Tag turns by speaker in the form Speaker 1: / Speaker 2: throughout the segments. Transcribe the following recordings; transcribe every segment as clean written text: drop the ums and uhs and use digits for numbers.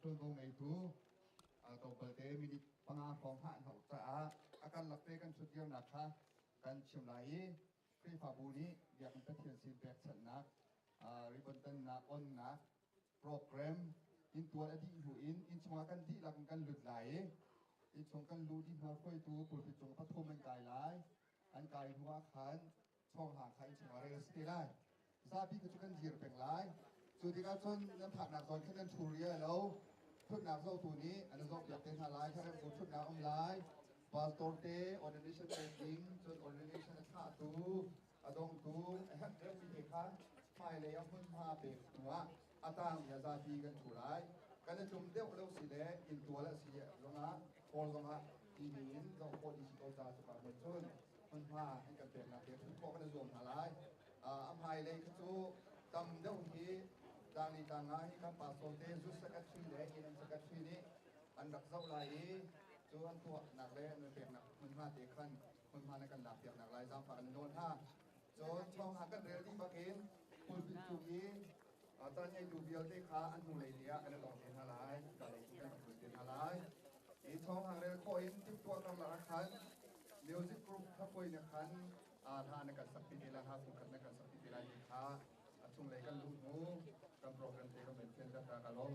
Speaker 1: tuân công ngày thu tàu bờ tê mình bằng phòng hạn hậu trả akan lập tê kan xuất giang nạc ha kan chiêm lại phi pháp bù ní việc mình thực hiện xin bẹt sẵn nạc ribbon tân nạc on nạc program in tua đã đi hữu in chung kan đi là kan lụt lại in chung kan lụt đi mà khơi tu bùi bị chung phát thô mình cài lại anh cài hoa khánช่องหางใครชิมอะไรก็สติได้ซาบีก็จะกันยืนเป็นไรสุดที่ก็จนน้ำผักหนักตอนแค่นั้นชูเรียแล้วชุดหนักเท่าตัวนี้อันนั้นก็อยากเป็นหาลายแค่นั้นกูชุดหนักอำลายบาสโตเต้ออร์แกไนเซชั่นเป็นดิ้งจนออร์แกไนเซชั่นท่าตูอดงตูแฮปเรื่องวิธีการไม่เลยเอาพื้นผ้าเปกหัวอาตามอย่าซาบีกันชูไรกันจะจุ่มเดี่ยวเราสีแดงอินตัวและสีลงนะโคนลงนะทีนี้เราโคนอิชิโตจาสุภาพเป็นต้นมันพาให้กันเป็นนักเรียนทุกคนก็จะรวมหาลายอภัยเลยคือจูตำเดี๋ยวนี้จางนี้จางง่ายครับป่าโซเตจุสกัดชีเลยอินสกัดชีนี้อันดับเท่าไรจูอันตัวหนักเลยมันเป็นหนักมันพาเด็กขันมันพาในกันดับเปียกหนักลายจางฝากโดนท่าจนช่องหากันเรียนที่ปากเองคุณเป็นจูนี้ตอนนี้ดูเบียลที่ขาอันทุเรศเนี่ยอันนั้นหลอกเห็นอะไรแต่ในที่กันเป็นเห็นอะไรอีช่องหาเรียนคอยที่ตัวกำลังขันมิวสิกกรุ๊ปถ้าคุยเนี่ยคันทานในการสักปีนี้แล้วครับคุณคันในการสักปีนี้แล้วนี่ค่ะช่วงไหนกันรู้นู้กับโปรแกรมเทก็เป็นเช่นกันกันลง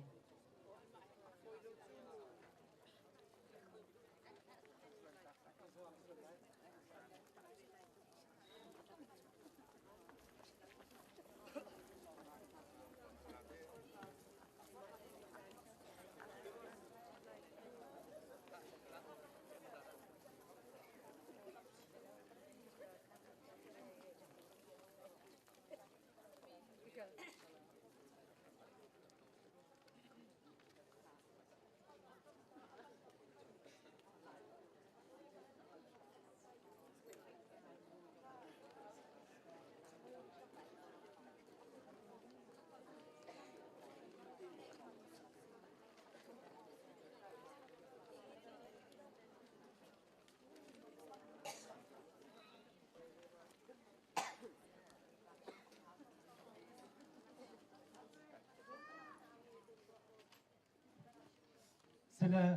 Speaker 2: เสร็จแล้ว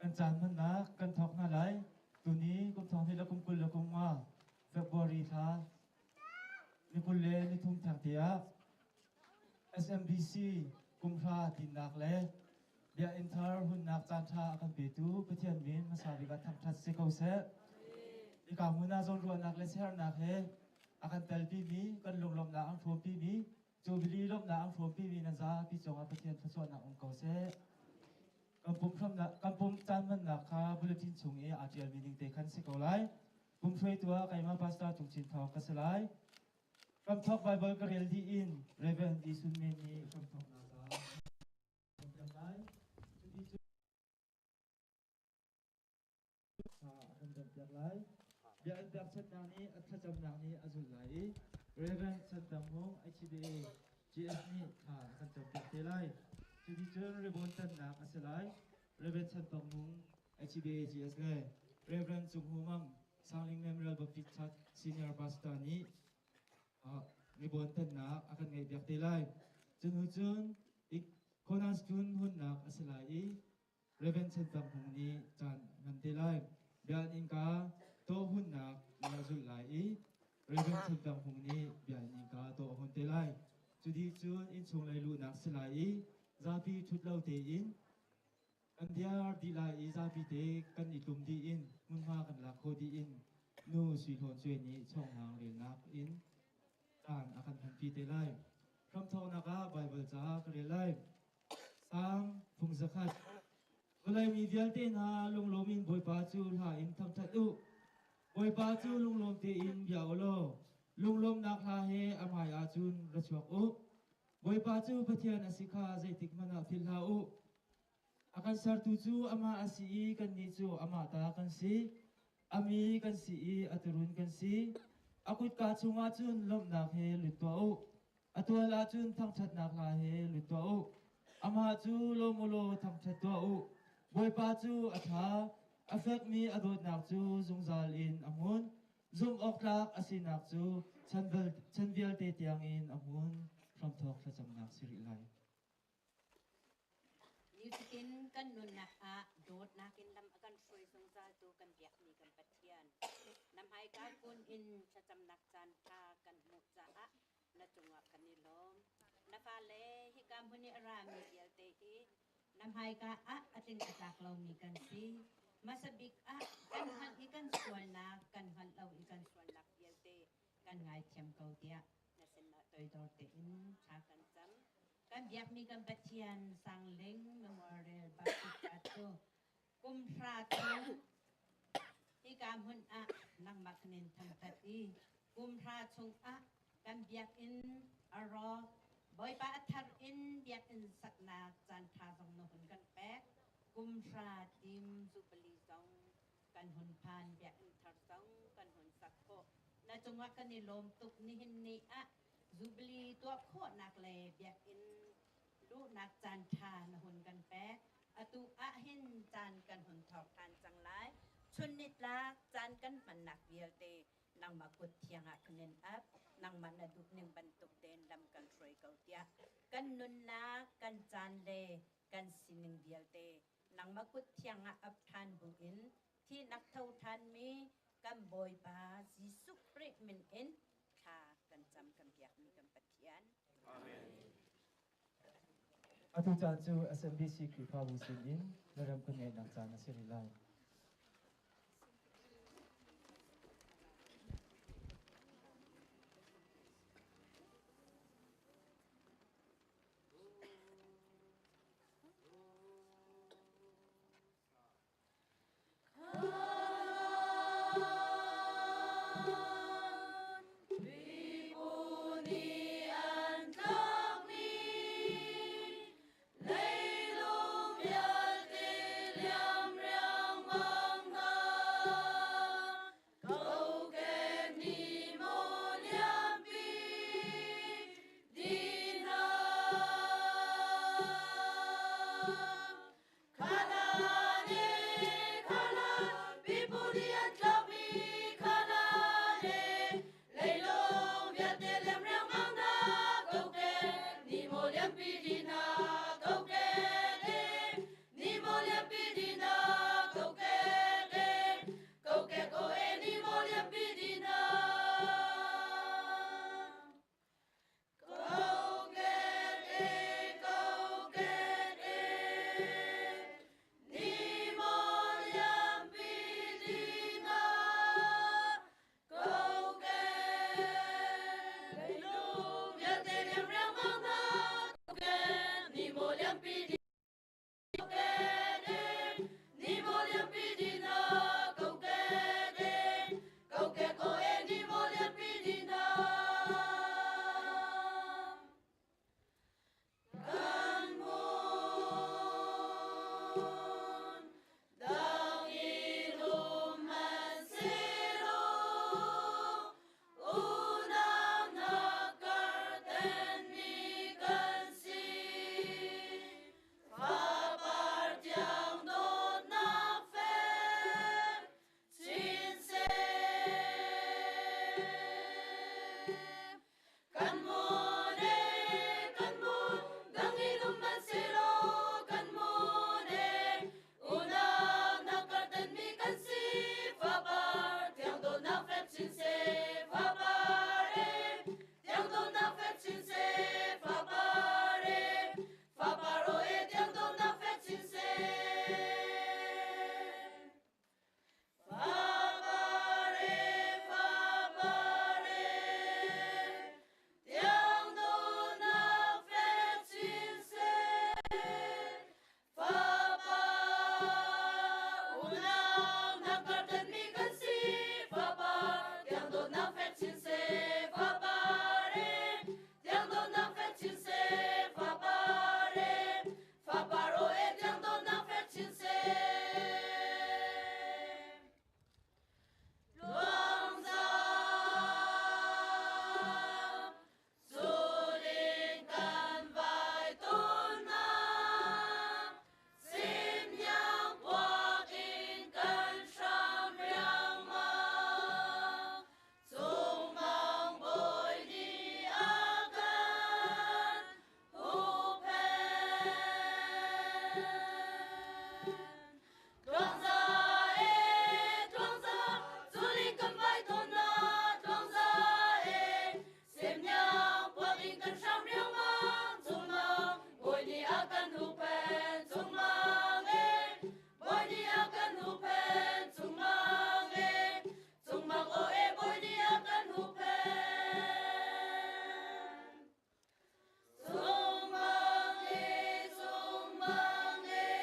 Speaker 2: กันจานมันนะกันทอกน่าไรตัวนี้กุมทองที่เรากุมกุลเรากุมว่าเฟบรุรีท่านี่กุลเล่นี่ทุ่งทางเทีย SMBC กุมพระดินนักเล่เบียอินเทอร์หุ่นนักจานท่ากันเปิดูไปเทียนมินมาสาวิกัทำทัศน์เสกเอาเสอีกามุนาจงรวนนักเล่เสียนักเฮอากันเตลปีมีกันลงลมนักอังทวมปีมีจูบิลีลมนักอังทวมปีมีนั่นจ้าพี่จงอาไปเทียนทศวรรษนักองค์เก่าเสกำปุ่มคำนักกำปุ่มจานมันนักข้าบุรุษทินชงอาเจียมีนิ่งเตคันสิกเอาไลปุ่มช่วยตัวไก่มาพาสต้าจุงชินทองกัสไลกำทอกไบเบิลกระเรียลดีอินเรเวนดีซุนเมนีกำทอกนาซาจำได้จุดที่จุดคนจำจากไลเดี๋ยวอันแบบชัดนางนี้อัตจำนางนี้อจุไลเรเวนชัดดังหงไอชีบีจีเอสนี่คนจำจากเทไลจุดที่จุดเรเวนตันนักอัสไลเรเวนชัดดังหงไอชีบีจีเอสไลเรเวนจุงหูมังสร้างลิงเมมเรลบัฟฟิชัดซีเนียร์พาสต้านี้ริบอนตันนักอาการไงเบียกเตลัยจนหุ่นอีกคนนั้นจุนหุ่นนักอาศัยเรเวนเซนตัมหงนี้จันนันเตลัยเบียนอิงกาโตหุ่นนักมาจุลายเรเวนเซนตัมหงนี้เบียนอิงกาโตหุ่นเตลัยจุดที่จุนอินชงไลลูนักสลายซาบีชุดเล่าเตอินอันเดียร์ดีไลซาบีเตกันอิตุมดีอินมุนมากันลักโคดีอินนูสีทนช่วยนี้ช่องทางเรียนนักอินการอาการพันปีเตลัยคำทองนักไบเบิลจ้ากระเรลัยสามพุงสกัดเวลามีเดียลเตนหาลงลมินบอยปาจูหาอินทำทัดอุบอยปาจูลงลมเตอินเบียวโลลงลมนักหาเฮอามายอาจุนรัชวกอุบอยปาจูพัทยานาสิกาใจติกมันฟิลฮาอุอาการสารตุจูอามาอาศีกันนิจูอามาตากันสีอามีกันสีอัตรุนกันสีอากุดกาจุงอาจุนลมนักเฮลุตตัวอุอัตัวลาจุนทั้งชัดนักลาเฮลุตตัวอุอามาจูลมโลทั้งชัดตัวอุบอยปาจูอัฐาอเฟกมีอดนักจูจงซาลินอามุนซุมออกลักอาศินักจูฉันเวลเตตียงอินอามุนพร้อมทอกประจำนักสิริไล
Speaker 3: tin kan nun na a dot na kin lam akan free song za tu kan biak ni kan patian nam hai ka kun in cha cham nak chan tha kan mu cha a na chunga kan ni lom na fa le hi kam huni ara mi bial te hi nam hai ka a atin atak lo mi kan si masabik a kan han ikan swal na kan han lo ikan swal nak bial te kan ngai thiam kau tia na sen na toi dor te in cha kan cham kan biak mi kan patian sang leng memorial baptist ato kum thra tu hi kam hun a nang mak nen thang that i kum thra chung a kan biak in aro boy pa athar in biak in sakna chan tha song no hun kan pek kum thra tim zubali song kan hun phan biak in thar song kan hun sakko na chungwa kan ni lom tuk ni hin ni a zubli ตัวโคนักเลยเบียกอินดูนักจานทานหุ่นกันแป๊กอตุอะเห็นจานกันหุ่นถอกทานจังไรชุนนิดละจานกันมันหนักเบียเตนางมากุดเทียงอะคะแนนอัพนางมันดุกหนึ่งบรรทุกเดนลำกันสวยเกาเตียกันนุนนากันจานเลกันสิหนึ่งเบียเตนางมากุดเทียงอะอัพทานบุอินที่นักเท่าทานมีกันบอยบาสิสุปริมินเอ็นค่ะกันจำกันเบียกมีกันปะเทียน
Speaker 2: atu cha chu SMBC ki pha bu sin in naram kun ngai nak cha na siri lai
Speaker 4: Hãy subscribe cho kênh Ghiền Mì Gõ để không bỏ lỡ akan hupen sungmange boy ni akan hupen sungmange sungmang oe boy ni akan hupen sungmange sungmange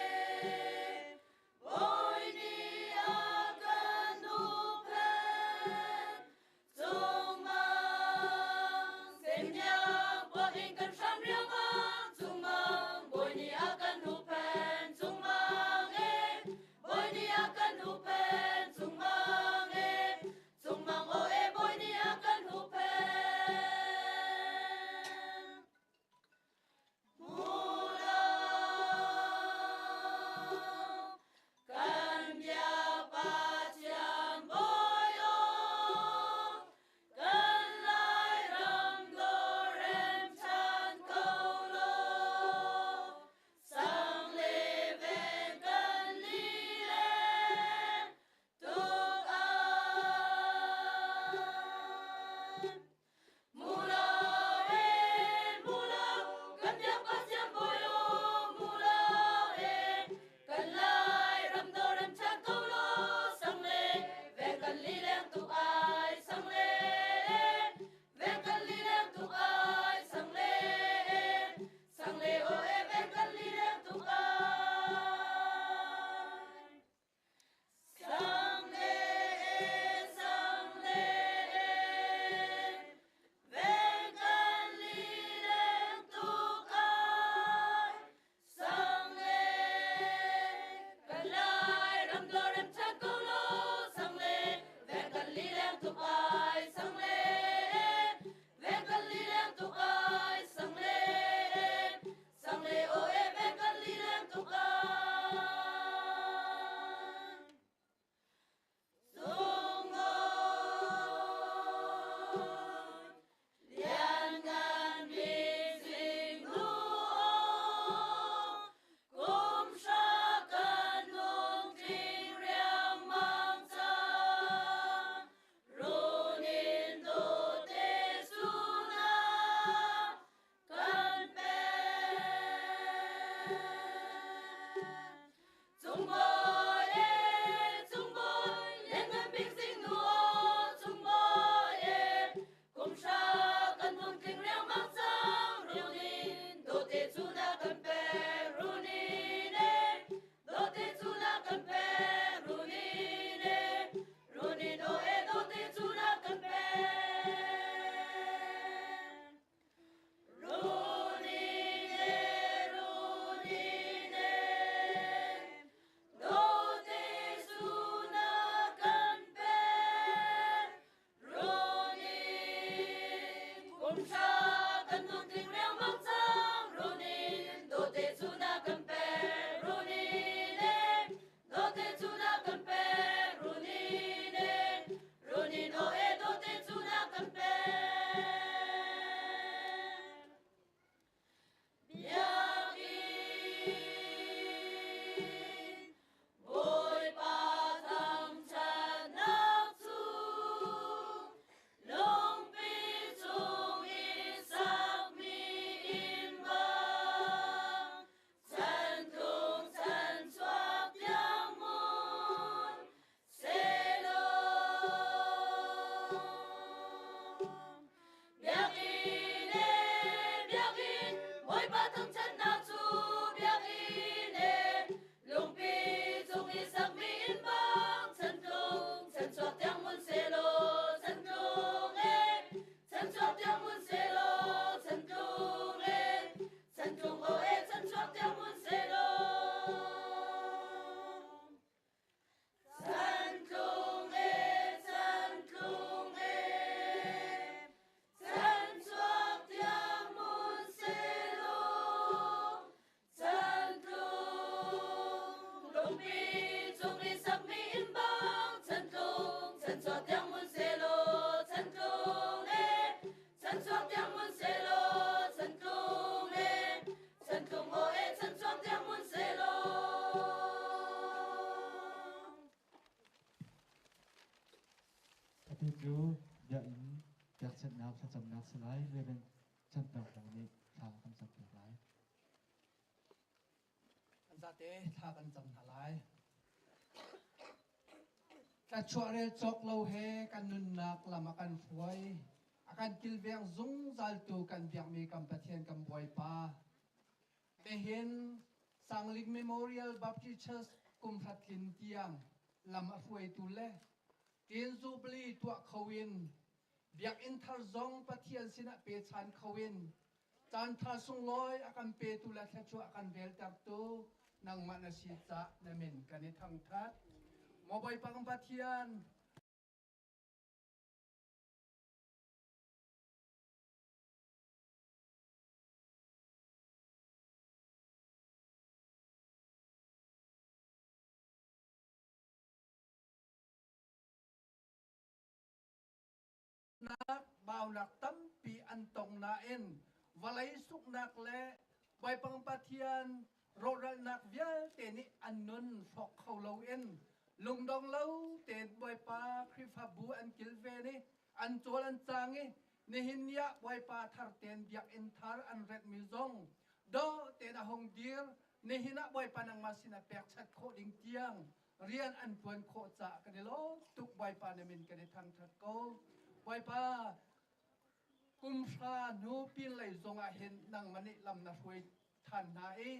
Speaker 4: boy ni akan hupen sungmang semnyang boy ingkan sam riang ang sungmang boy ni akan hupen sungmange boy ni akan hupen sungmange sungmang oe boy ni akan hupen mulau kan dia pacian boyong kan lai ram dorem chan kaulo sang leven kan lile tuk an mulau kan dia pacian boyong mulau kan lai ram dorem chan kaulo sang leven kan lile tuk ai sang leven kan lile tuk ai sang le o leven kan lile tuk ai sang le ven kan lileng tuk ai sang le kan lai ram dorem chan kaulo sang le ven kan lileng tuk ai sang le ven kan lileng tuk ai sang le o e ven kan lileng tuk ai Sungon lian ngan bising nuong kum syakan nung ting riang mangsa runin do te suna kan pen Trung boy lên ngân bình sinh nuo Trung boy cùng sa cần mong kinh riêng mang sang runin đô tê chu na cần pe runin đô tê chu na cần pe runin ô đô tê chu na cần pe runin đô tê chu na cần pe runin cùng sa cần mong kinh riêng mang sang runin đô tê chu na cần pe runin đô tê chu na cần pe runin ô đô tê chu na cần pe Biakin boy patang chan nak su long pi chung isak mi in bang chan tung chan suak yang mun selo biakin boy patang chan nak su biakin lung pi chung isak mi in bang chan tung chan suak yang mun selo chan tung chan suak yang mun selo chan tung o chan suak yang mun selo chan tung chan suak yang mun selo chan tung lung pi chung isak mi in bang chan tung chan suak yang mun selo chan tung chan suak yang mun selo chan tung o chan suak yang mun selo
Speaker 2: Tapi tu dia in biar senap sa จำนักสลายเลยเป็นฉันต้องของนี้ข่าวคำสั่งเปลี่ยนไร
Speaker 5: zate tha kan jam halai ta chuare chok lo he kan nun nak lama kan fuai akan kilveng zung zal tu kan biak mi kam pathian kam boy pa te hin sangling memorial baptist church kum thatlin tiang lama fuai tu le tin zubli tua khawin biak in thar zong pathian sina pe chan khawin chan tha sung loi akan pe tu la thla chu akan vel tak tu nang mana si cha na men kan ni thang that mobai pang pathian nak bao nak tam pi an tong na en valai suk nak le bai pang pathian ro ra nak vial te ni an nun phok khau lo en lung dong lo te bai pa khri pha bu an kil ve ni an chol an chang ni ni hin ya bai pa thar ten biak en thar an ret mi zong do te na hong dir ni hina bai pa nang ma sina pek chat kho ding tiang rian an puan kho cha ka ni lo tuk bai pa ne min ka ni thang that ko bai pa kum sa nu pin lai zonga hen nang mani lam na hui than na e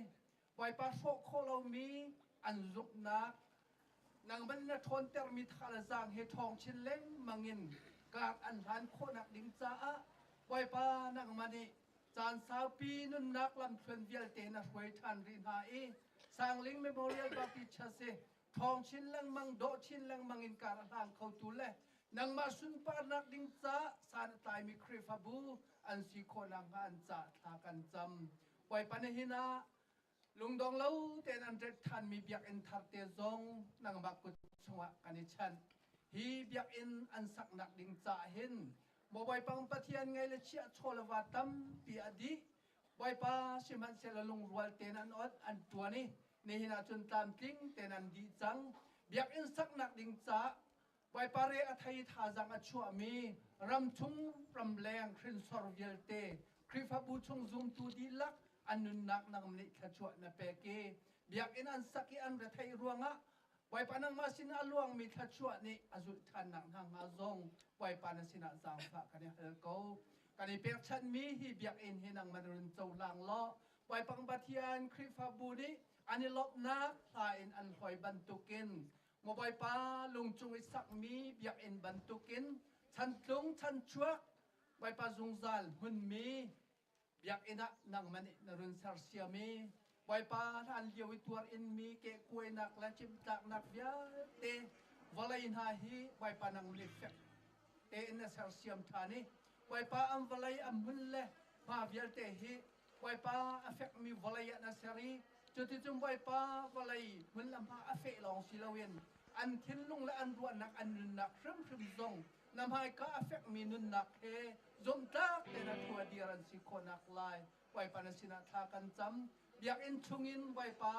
Speaker 5: bai pa so kho lo mi an zuk na nang man na thon ter mi thala zang he thong chin leng mangin ka an han kho nak ding cha a bai pa nang mani chan sao pi nun nak lam thuen vial te na hui than rin ha e sangling memorial baptist chase thong chin leng mang do chin leng mangin ka hang khau tu le nang ma sun pa nak ding cha san tai mi khri fa bu an si kho nang an cha tha kan cham poi pa ne hina lung dong lo ten an ret than mi biak en thar te zong nang ba kut chunga kan chan hi biak en an sak nak ding cha hin mo bai pang pathian ngai le chia chola wa tam pi adi bai pa siman sela lung rual ten an ot an tuani ne hina chun tam ting ten an di chang biak en sak nak ding cha bai pare a thai tha jang a chua mi ram thung ram leng khrin sor vial te khri fa bu chung zum tu di lak anun nak nang ni kha chua na pe ke biak in an saki an ra thai ruanga bai pa nang ma sin a luang mi kha chua ni azu than nang hang ha zong bai pa na sin a jang pha ka ni hel ko ka ni pek chan mi hi biak in hi nang man run chau lang lo bai pang pathian khri fa bu ni ani lop na tha in an hoi ban tukin mo bai pa lung chung i sak mi biak in ban tukin chan tlung chan chuak bai pa zung zal hun mi biak ina nang mani na run sar sia mi bai pa han liawi tuar in mi ke kuai nak la chim tak nak via te valai na hi bai pa nang le fek te in na sar siam thani bai pa am valai am hun le pa vial te hi bai pa afek mi valai na sari chuti chum bai pa valai hun lam ha afe long silawen an thin lung la an ruan nak an nun nak shrim shrim zong nam hai ka afek mi nun nak he zom tak te na thua diaran si ko nak lai bai pa na sina tha kan cham biak in chungin bai pa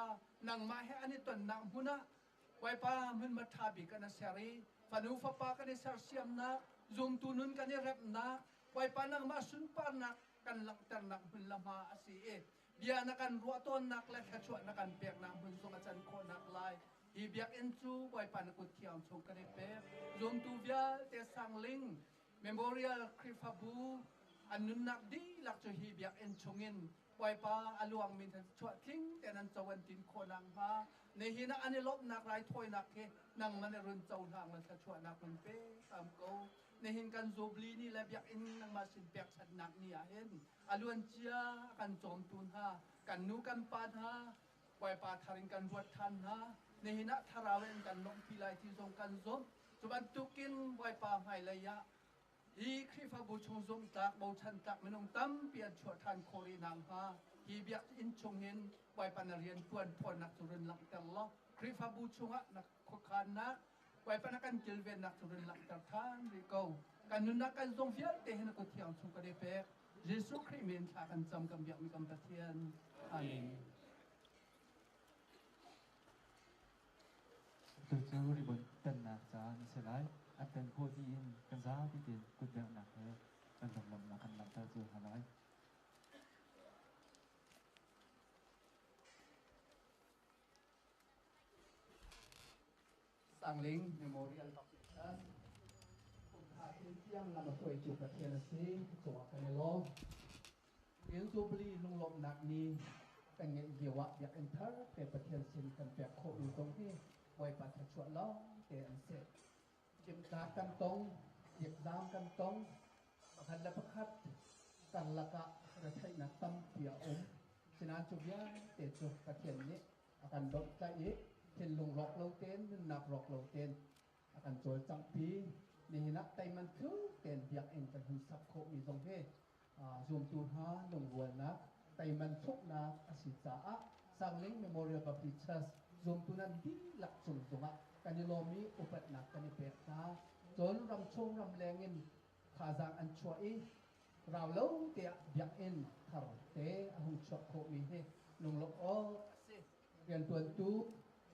Speaker 5: nang ma he ani ton nang huna bai pa mun ma tha bi kana sari panu fa pa kana sar siam na zum tu nun kana rep na bai pa nang ma sun pa nak kan lang ter nak hun lama asi e bia na kan ruwa ton nak la thachwa na kan pek na hun so ka chan ko nak lai hi biak in chu bai pa na ku thiam chu ka ne pe zum tu bia te sangling memorial krifabu anun nak di lak chu hi biak in chungin bai pa aluang min chwa thing te nan chawan tin ko nang ha ne hina ani lop nak rai thoi nak he nang man run chau hang la thachwa nak kun pe am ko ne hin kan zobli ni la biak in nang ma sin pek chat nak ni a hen aluan chia kan chom tun ha kan nu kan pa ha bai pa tharin kan ruat than ha ne hina tharawen kan long pilai ti zong kan zom chuban tukin bai pa hai la ya hi khri fa bu chung zom tak bo chan tak menong tam pian chua than khori nang ha hi biak in chung hin bai pa na rian puan phon nak turun lang tel lo khri fa bu chunga nak kho khan na bai pa na kan kilven nak turun lang tar than ri ko kan nun nak kan zong fial te hin ko thiang chung ka de pe jesu khri men tha kan cham kam biak mi kam ta thian amen
Speaker 2: từ từ đi bận tận nạc giá ni sẽ lái anh tận khô đi in căn giá đi tiền cột bẹo nạc thế anh đồng lòng là anh làm ta chưa hà lái
Speaker 5: sang ling memorial hospital ผมพาเที่ยงนำมาช่วยจุดประเทศสิจังหวัดกันโลเรียนจูบลีลงลมหนักนี้เป็นเงี้ยเกี่ยวกับอยากเอ็นเตอร์เป็นประเทศสินกันแปลกโคอยู่ตรงที่ไว้ปัจจุบันล้อเตอันเสร็จจิมตากันตรงเหยียบน้ำกันตรงประคันและประคัดกันละกะประเทศนักตั้มเปียอมฉะนั้นจุดยาเตจุประเทศนี้akan dot kai chen lung rok lo ten nak rok lo ten akan chol chang pi ni nak tai man thu ten biak en kan hun sap kho mi dong he zoom tu ha lung wal na tai man thuk na asita a sangling memorial baptist church zoom tu nan di lak chung tunga kan ni lo mi upat nak kan ni pek na chol ram chung ram lengin khazang an chwa e raw lo te biak en thar te ahun chok kho mi he lung lo oเรียนตัวตู้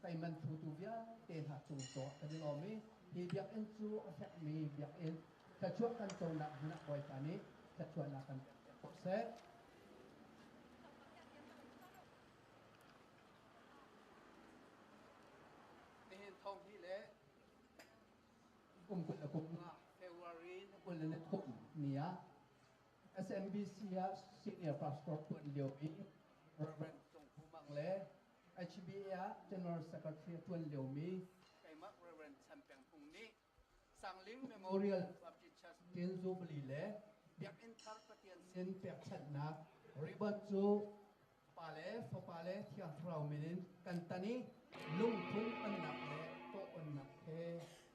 Speaker 5: ไต่มันทูตูเบียเตนหักจุงโตกันดีลอมีฮีเบียกเอ็นจูแฟมีเบียกเอ็นถ้าช่วยกันตรงนักนักบอยปานี้ถ้าช่วยนักกันเสร็จเห็นทองที่เละกลุ่มคนละกลุ่มละเฟวารีนคนละกลุ่มเนี่ย SMBC ซีเนียร์พาสปอร์ตคนเดียวมีเรเวนจงผู้มังเล่ HBA General Secretary ทวนเหลียวมีไก่มัก Reverend ชันแปงพุงนี้สังลิง Memorial Baptist Church เตียนจูบลีเล่เบียกอินทัร์ปเตียนเซนเปียกชัดนักริบันจูปาเล่ฟปาเล่ที่อัตรามินินกันตานี้ลุงทุ่งอันนักเล่โตอันนักเฮ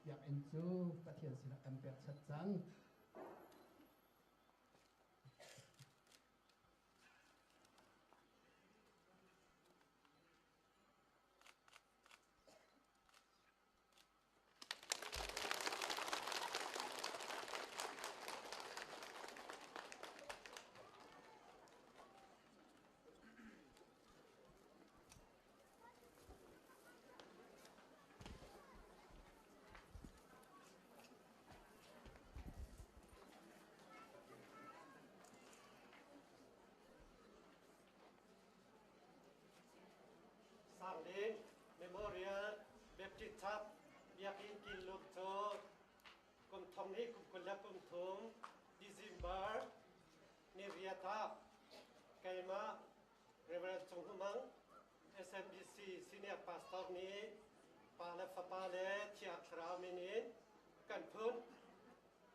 Speaker 5: เบียกอินจูปเตียนเซนกันเปียกชัดจัง
Speaker 6: สร้างเลี้ยงเมโมเรียลเบบจิตทับอยากกินลูกโตกุมทอมนี้กุมกุลและกุมทุมดิซิมบาร์นิเรียทับไกมาเรเวอร์จงหุมัง SMBC ซีเนียร์พาสตอร์นี้ปาเลฟปาเลเชียครามินินกันพื้น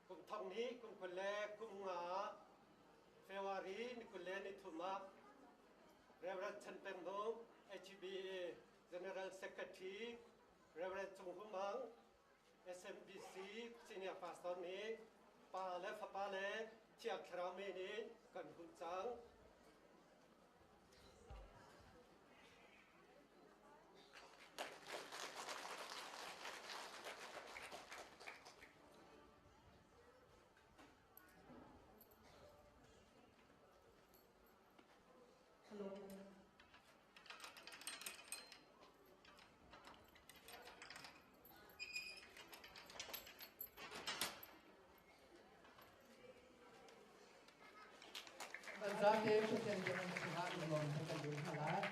Speaker 6: กุมทอมนี้กุมกุลและกุมงาเฟวารีนิกุลและนิทุมาเรเวอร์ชันเป็นโนHBA General Secretary Reverend Chung Humang SMBC Senior Pastor นี้ปาและฟปาและเชียคราวเมนี้กันหุ่นจัง
Speaker 5: Zake kuchen jangan sihat belum bukan di halal.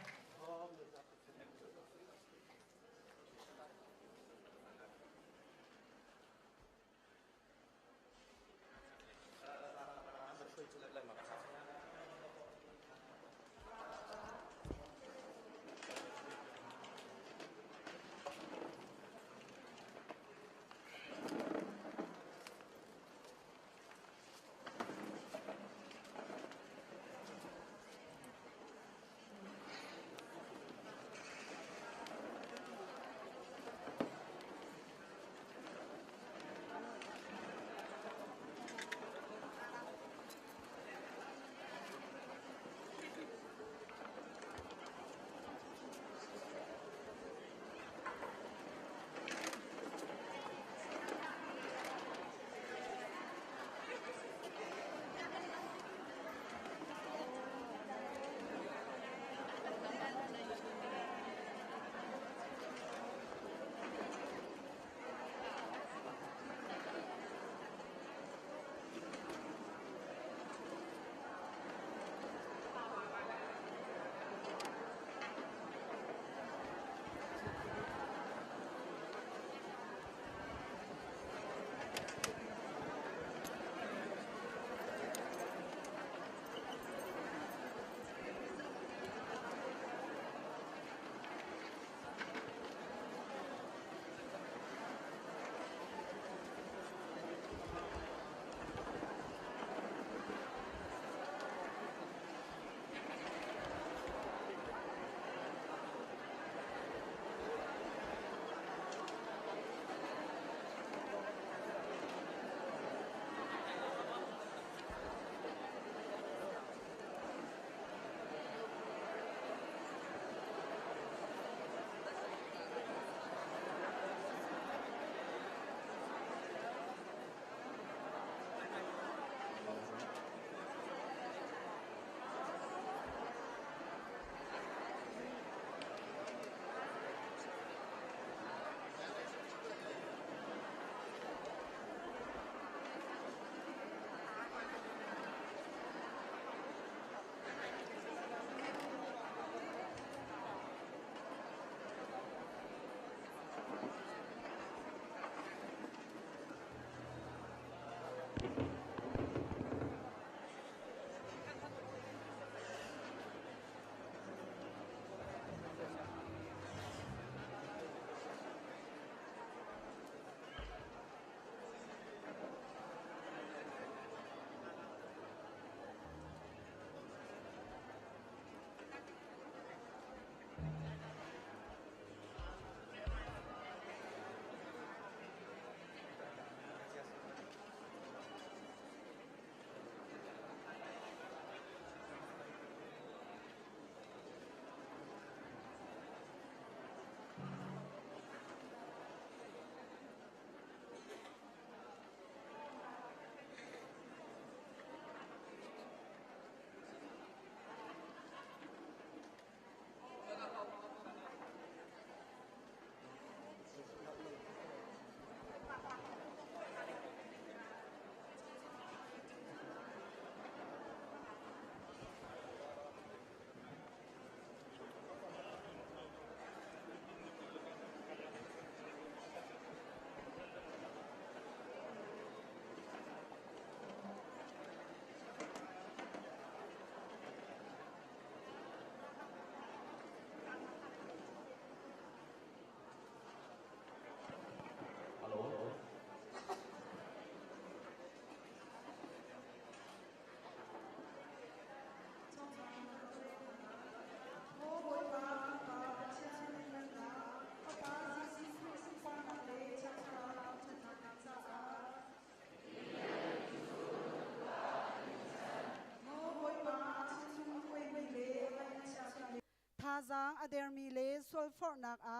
Speaker 7: zang ader mi le sol for nak a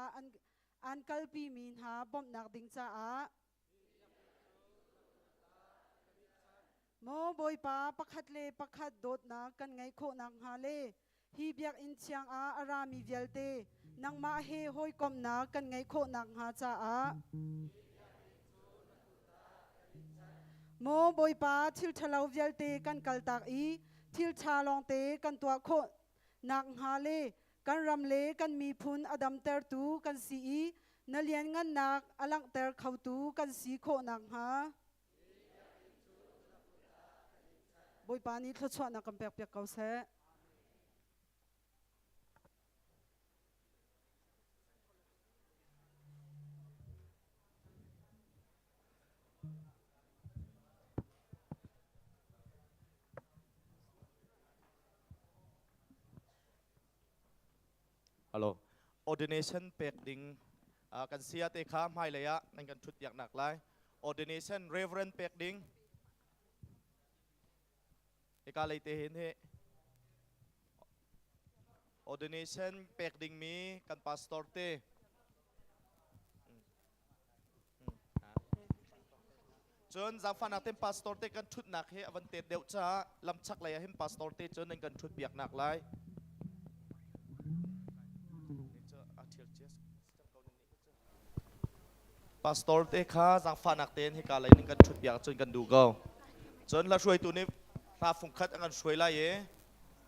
Speaker 7: an kalpi min ha bom nak ding cha a mo boy pa pakhat le pakhat dot na kan ngai kho nang ha le hi biak in chiang a arami velte nang ma he hoi kom na kan ngai kho nang ha cha a mo boy pa thil thalau velte kan kal tak i thil tha long te kan tua kho nak ha le kan ram le kan mi phun adam ter tu kan si i na lian ngan nak alang ter khau tu kan si kho nak ha boy pa ni thlo chwa na kam pek pek kau se
Speaker 8: Hello ordination pek ding kan sia te kha mai le ya nan kan thut yak nak lai ordination reverend pek ding eka le te hin he ordination pek ding mi kan pastor te chon za fa nak tem pastor te kan thut nak he avan te deu cha lam chak le ya him pastor te chon nan kan thut biak nak lai pastor te kha zang fa nak ten he ka lai ning kan thut biak chon kan du go chon la shuai tu ni ta phung khat angan shuai lai ye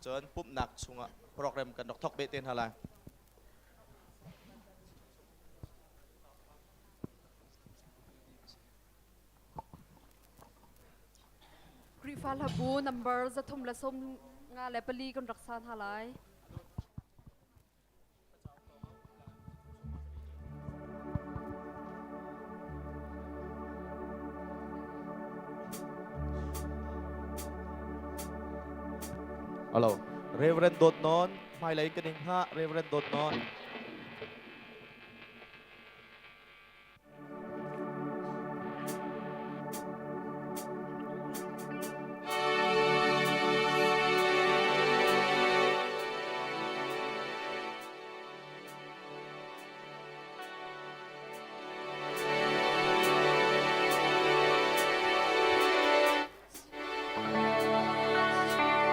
Speaker 8: chon pup nak chunga program kan dok thok be ten halai
Speaker 9: Grifal habu number za thum la som nga lepali kon raksan halai
Speaker 8: Hello Reverend dot non mai lai kan ding ha Reverend dot non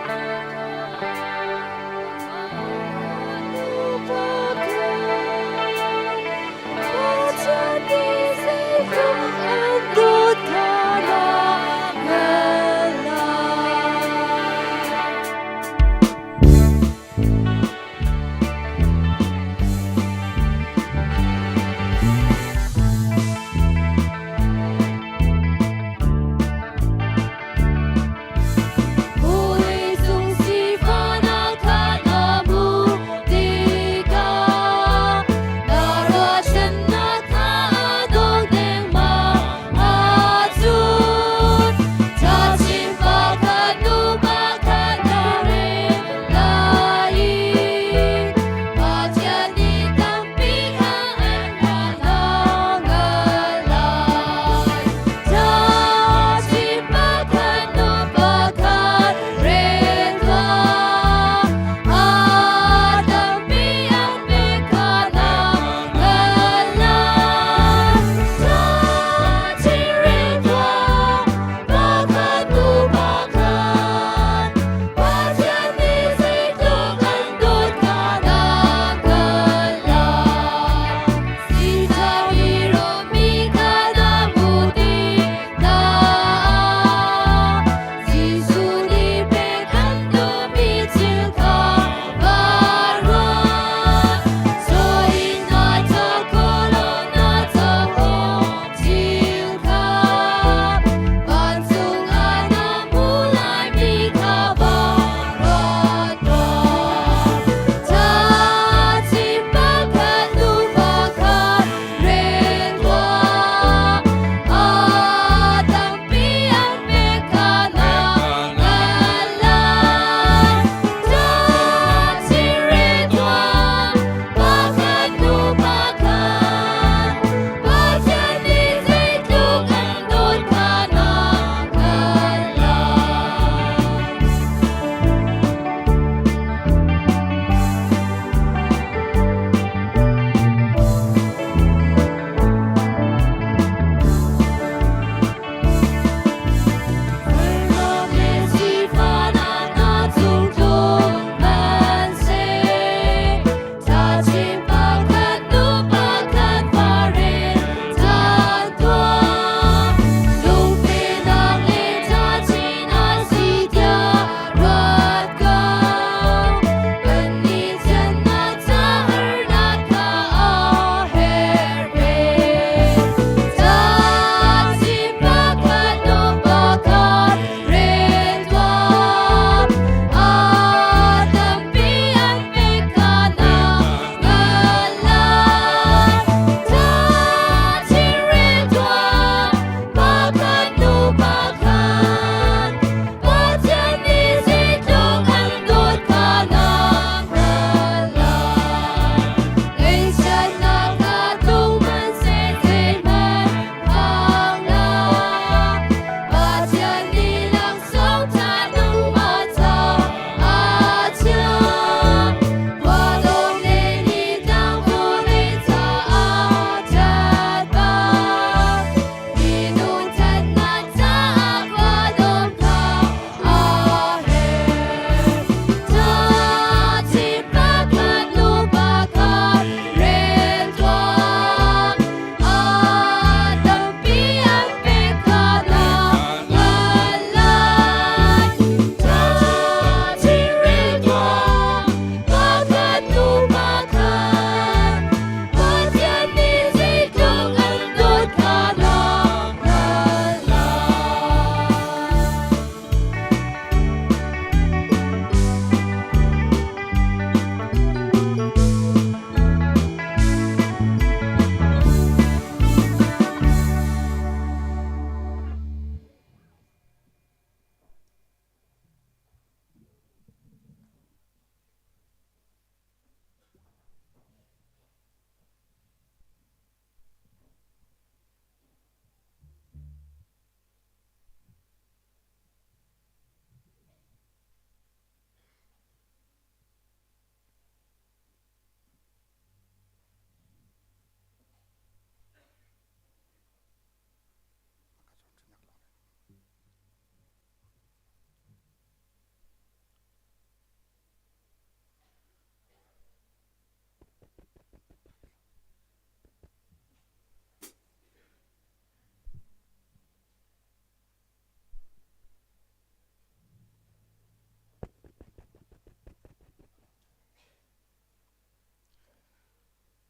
Speaker 4: Hãy subscribe cho kênh Ghiền Mì Gõ để không bỏ lỡ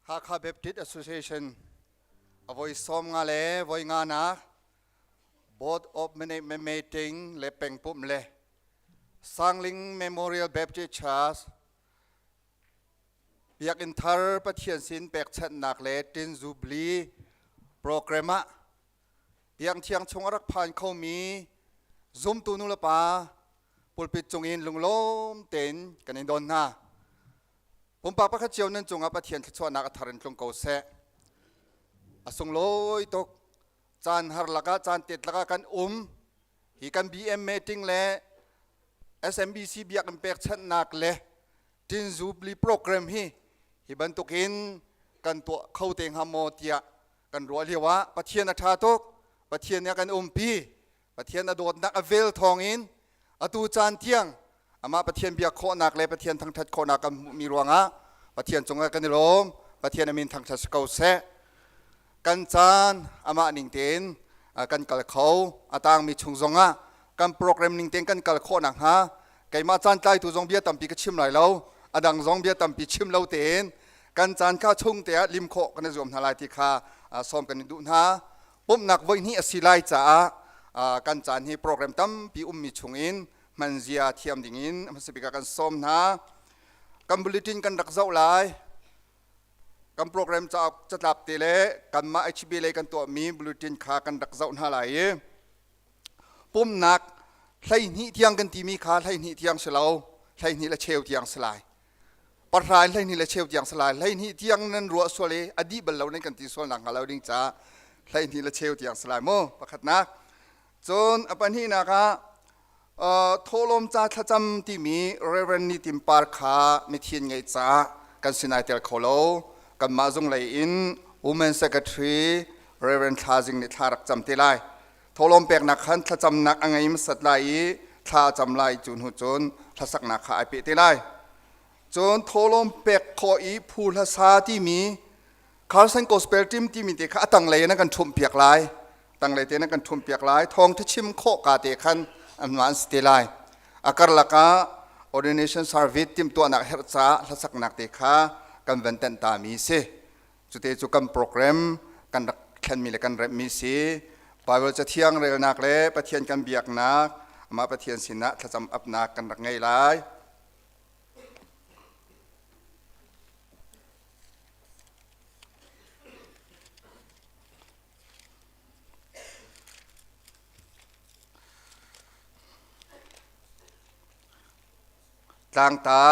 Speaker 1: Hakha Baptist Association Avoid som nga le voi nga na Board of Management Meeting le peng pum le Sangling Memorial Baptist Church Biak in thar pathian sin pek chat nak le tin zubli programa Biak thiang chongarak phan khau mi zoom tu nu la pa pulpit chungin lunglom ten kanin don na Pum pa pa kha chiaw nan chunga pathian thachwa nak atharin tlong ko se Asung loi tok chan har laka chan tet laka kan hi kan BM meeting le SMBC biak kan pek chat nak le tin zubli program hi bantukin kan to khau teng hamo tia kan ro liwa pathian atha tok pathian ya kan pi pathian adot nak avel thongin atu chan tiang ama pathian biak kho nak le pathian thang that kho nak kan mi ruanga pathian chunga kan rom pathian amin thang thas kau se kan chan ama ning ten kan kal khau atang mi chung zonga kan program ning ten kan kal kho nak ha kaima chan tlai tu zong bia tampi ka chim lai lo adang zong bia tampi chim lo ten kan chan kha chung te lim kho kan zom halai ti kha som kan du na pum nak voi ni asilai cha kan chan hi program tam pi mi chungin manzia thiam dingin masipika kan som na kan bulletin kan rak zau lai kan program cha chatlap te le kan ma HB le kan to mi bulletin kha kan rak zau na lai pum nak hlai ni thiang kan ti mi kha hlai ni thiang selo hlai ni la cheu thiang slaiปัจจัยเลยนี่ละเชี่ยวอย่างสลายเลยนี่ที่ยังนั้นรัวสวเลยอดีตบรรลุในกันที่ส่วนหลังเราดิ้งจ้าเลยนี่ละเชี่ยวอย่างสลายโม่ประคัดนะจนอปันนี้นะคะโทรมจ้าทัจำที่มีเรเวนนิติมปาร์คาไม่เทียนไงจ้ากันสินายเตลโคโลกันมาจงเลยอิน Women Secretary เรเวนทาจิงนิทารักจำที่ไรโทรมเปียกนักขันทัจำนักอังไงมสัตไลทาจำไลจุนหุจนทัศกนักขาไอเปที่ไรจนโทรมเปกขออีพูลาซาที่มีคาร์สันโกสเปลติมที่มีเด็กตั้งเลยนักกันทุ่มเปียกลายตั้งเลยเตนักกันทุ่มเปียกลายทองที่ชิมโคกาเตคันอันวันสเตลายอาการลักะ ordination service ทีมตัวนักเฮรซ่าทัศกนักเด็กขากันวันเต็นตามีเสจุดเตจุกันโปรแกรมกันรักแค่มีเลยกันเรมีเสไปวันจะเที่ยงเร็วนักเล่ปะเทียนกันเบียกนักมาปะเทียนสินะถ้าจำอับนักกันรักไงไรต่างตา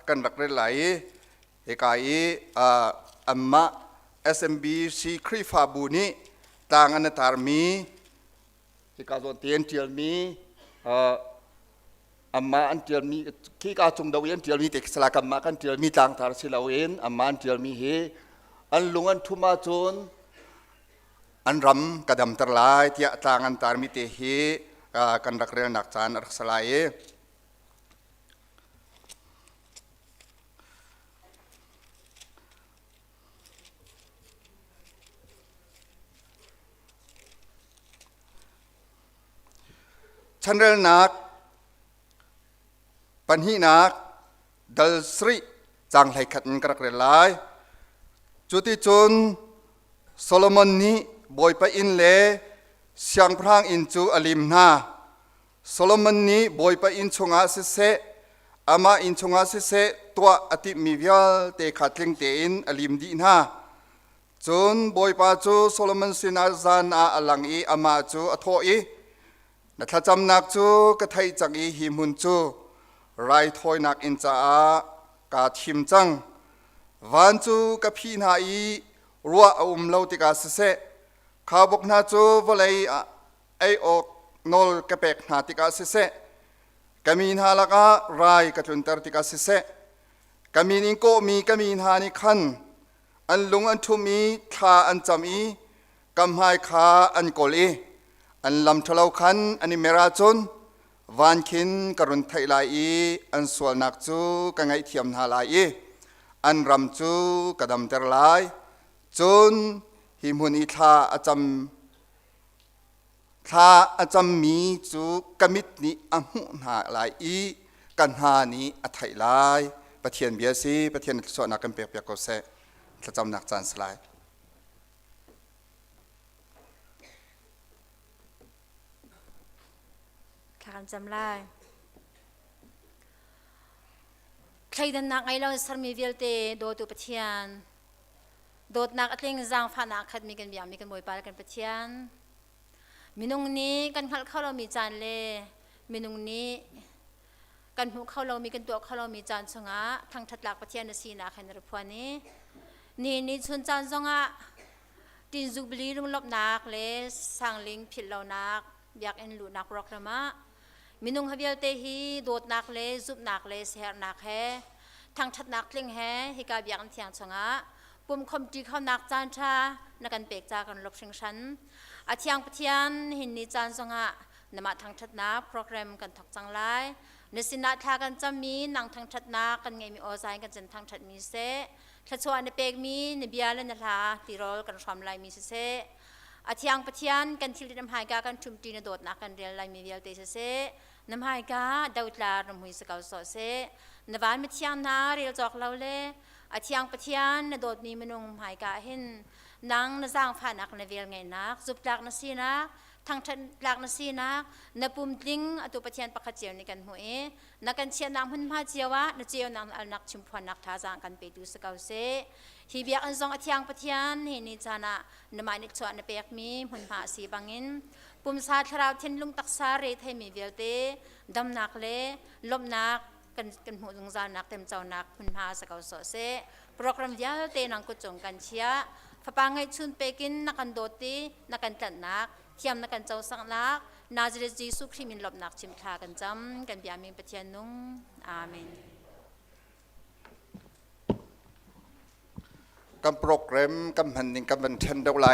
Speaker 1: กันรักเรื่อยไหลเอกายอัมมา SMBC ครีฟาบูนีต่างอันตารมีเอกาโดนเตียนเทียลมีอัมมาอันเทียลมีขี้กาจงดาวเอ็นเทียลมีเด็กสลากัมมากันเทียลมีต่างตาสิลาเอ็นอัมมาอันเทียลมีเฮอันลุงอันทุมาจนอันรำกระดำตรลายที่ต่างอันตารมีเตเฮกันรักเรื่อยนักจานรักสลายฉันเรียนนักปัญหานักดัลสรีจังไหลขัดกระเกรลายจุดที่จนโซโลมอนนี้บอยไปอินเล่เสียงพรางอินจูอลิมนาโซโลมอนนี้บอยไปอินชงอาเสเซอามาอินชงอาเสเซตัวอติมีวิลเตขัดลิงเตอินอลิมดีนาจนบอยป้าจูโซโลมอนสินาซานอาลังอีอามาจูอโทอีนัทจำนักจูกระไทยจังอีหิมุนจูไรถอยนักอินจ้ากาทิมจังวันจูกับพี่นาอีรัวเล่าติกาเสข้าบอกนาจูวลัยไอออกนอลกระเป็กนาติกาเสกามีนาลักะไรกระตุนตรติกาเสกามีนิโกมีกามีนานิคันอันลุงอันทุมีทาอันจำอีกำไฮขาอันโกลีอันลำทะเลาคันอันนี้เมราจนวันคินกรุณไทยลายอันสวนนักจูกังไอเทียมนาลายอันรำจูกระดำเตรลายจนหิมุนิทาอาจำมีจูกมิดนี้อัมุนาลายกันหานี้อัไทยลายประเทียนเบียซีประเทียนสวนนักกันเปียกเปียกก็เสท ถ้าจำหนักจานสลาย
Speaker 4: การจำไล่ใครดันนักไอเราสารมีเวลเตโดตุปะเทียนโดดนักอัตลิงจางฟ้านักขัดมีกันเบียมีกันมวยปากันปะเทียนมินุงนี้กันเข้าเรามีจานเล่มินุงนี้กันหูเข้าเรามีกันตัวเข้าเรามีจานสงะทางทัดหลักปะเทียนสีนาขันรพวนี้นี่ชนจานสงะตินจูบลีลุงลบนักเล่สังลิงผิดเรานักอยากเอ็นหลุนักรอกละมะมินุงฮับเยลเตฮีโดดนักเล่จุบนักเล่เสียนักแฮทางทัดนักลิงแฮฮิกาบอยากเทียงสงะปุ่มคอมจีเข้านักจานชานักกันเปกจากันลบเชิงชันอาทิยงปะเทียนหินนิจานสงะนมาทางทัดนักโปรแกรมกันทักจังไลในสินาทากันจะมีนังทางทัดนักกันไงมีออใจกันจนทางทัดมีเสทัดชวนในเปกมีในเบียร์และในลาตีโรลกันความลายมีเสอาทิยงปะเทียนกันที่น้ำหายกากันชุมตีนโดดนักกันเรียนลายมีเบียร์เตเสน้ำหายกาดาวตลาดมุยสกาวโซเสนวานมิเทียนนาเรียลจอกเราเล่อาทิยงปะเทียนนโดดมีมนุงหายกาเห็นนังนจางผ่านักในเวลไงนักจุบลักนสีนักทางทันลักนสีนักนปุ่มดิ้งอตุปะเทียนปะขเจียวในกันหัวนักกันเชียนนางหุ่นพาเจียวะนเจียวนางอัลนักชุมพรนักท้าจางกันไปดูสกาวเสฮีเบียอันซองอาทิยงปะเทียนเห็นนิจานะนมานิจวนนเปียกมีหุ่นพาสีบังอินปุ่มซาทราวเทนลุงตักซาเรทให้มีเวลเตดำนักเล่ลมนักกันหัวจงจานักเต็มเจ้านักหุ่นพาสกาวโซเซโปรแกรมยาเตนังกุจงกันเชียฝาปังให้ชุนเปกินนักกันโดตีนักกันตัดนักเทียมนักกันเจ้าสังนักนาจเรจีสุขริมินหลบนักชิมทากันจำกันเบียมิงปะเทียนนุ่งอาเมน
Speaker 1: กันโปรแกรมกันหันนิงกันบันเทนเดวไล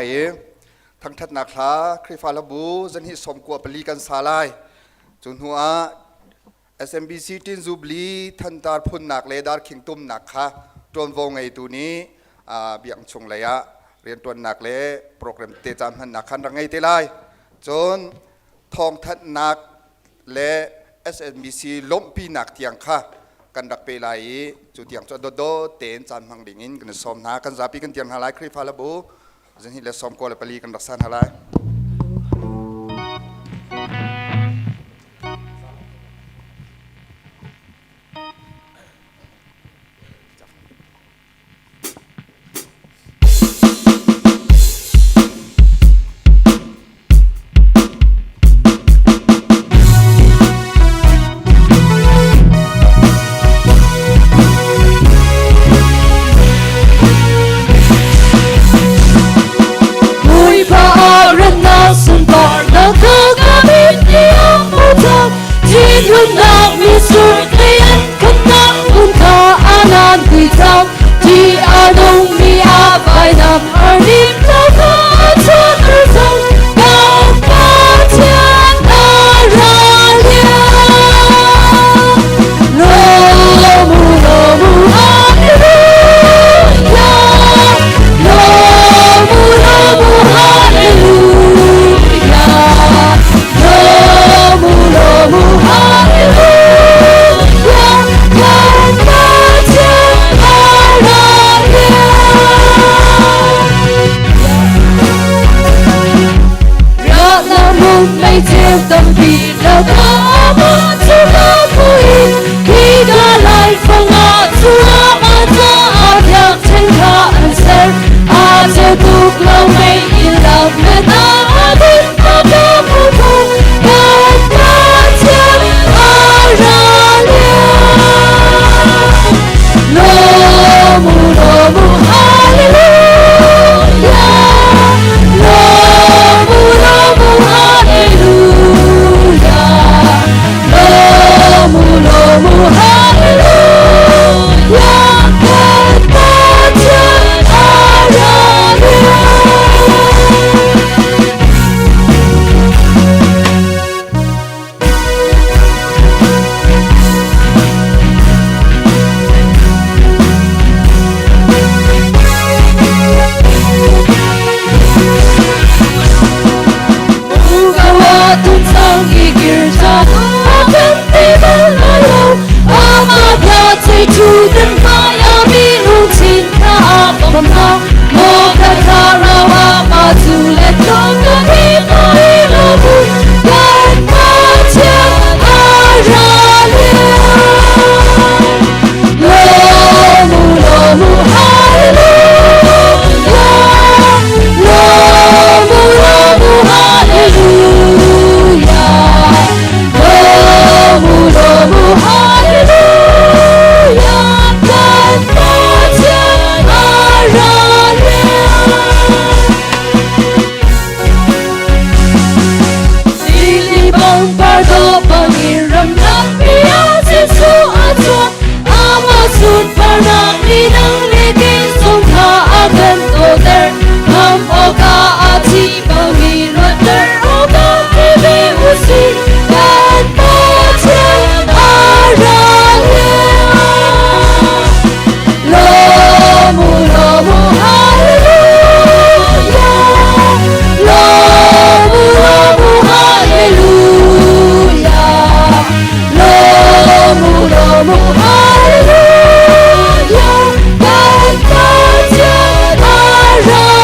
Speaker 1: ทั้งทัดนักลาคริฟาลบูจันฮิสมกัวปลีกันสาลายจุนหัว SMBC ตินจูบลีทันตาพุนนักเลดาร์คิงตุมนักค่ะจนวงไอตัวนี้เบียงชงเลยะเรียนตัวนักเล่โปรแกรมเตจามหันนักขันรังไงเตไลจนทองทัดนักเล่ SMBC ล้มปีนักเทียงค่ะกันดักเปไลจุดเทียงจนโดเตนจามหังดิ่งกันสมนากันซาปีกันเทียงฮาไลคริฟาลบูจันฮิเลสมกัวเลปลีกันรักษาฮาไล
Speaker 4: to the fire, be no tin from now mo ka tha ra wa ma tu le tong ka hi mo hi lo bu yan ma chia a ra lo mu hallelujah lo mu hallelujah lo mu hallelujah kan ma chia a ra Sili bang pardo pangiram na piya Jesu atua ama sut parang lidang lidin song tha agan toder ham oka ati pangirat der oka tibi usi kan pachem aralya lomu hallelujah lomu hallelujah lomu hallelujah kan pachem aralya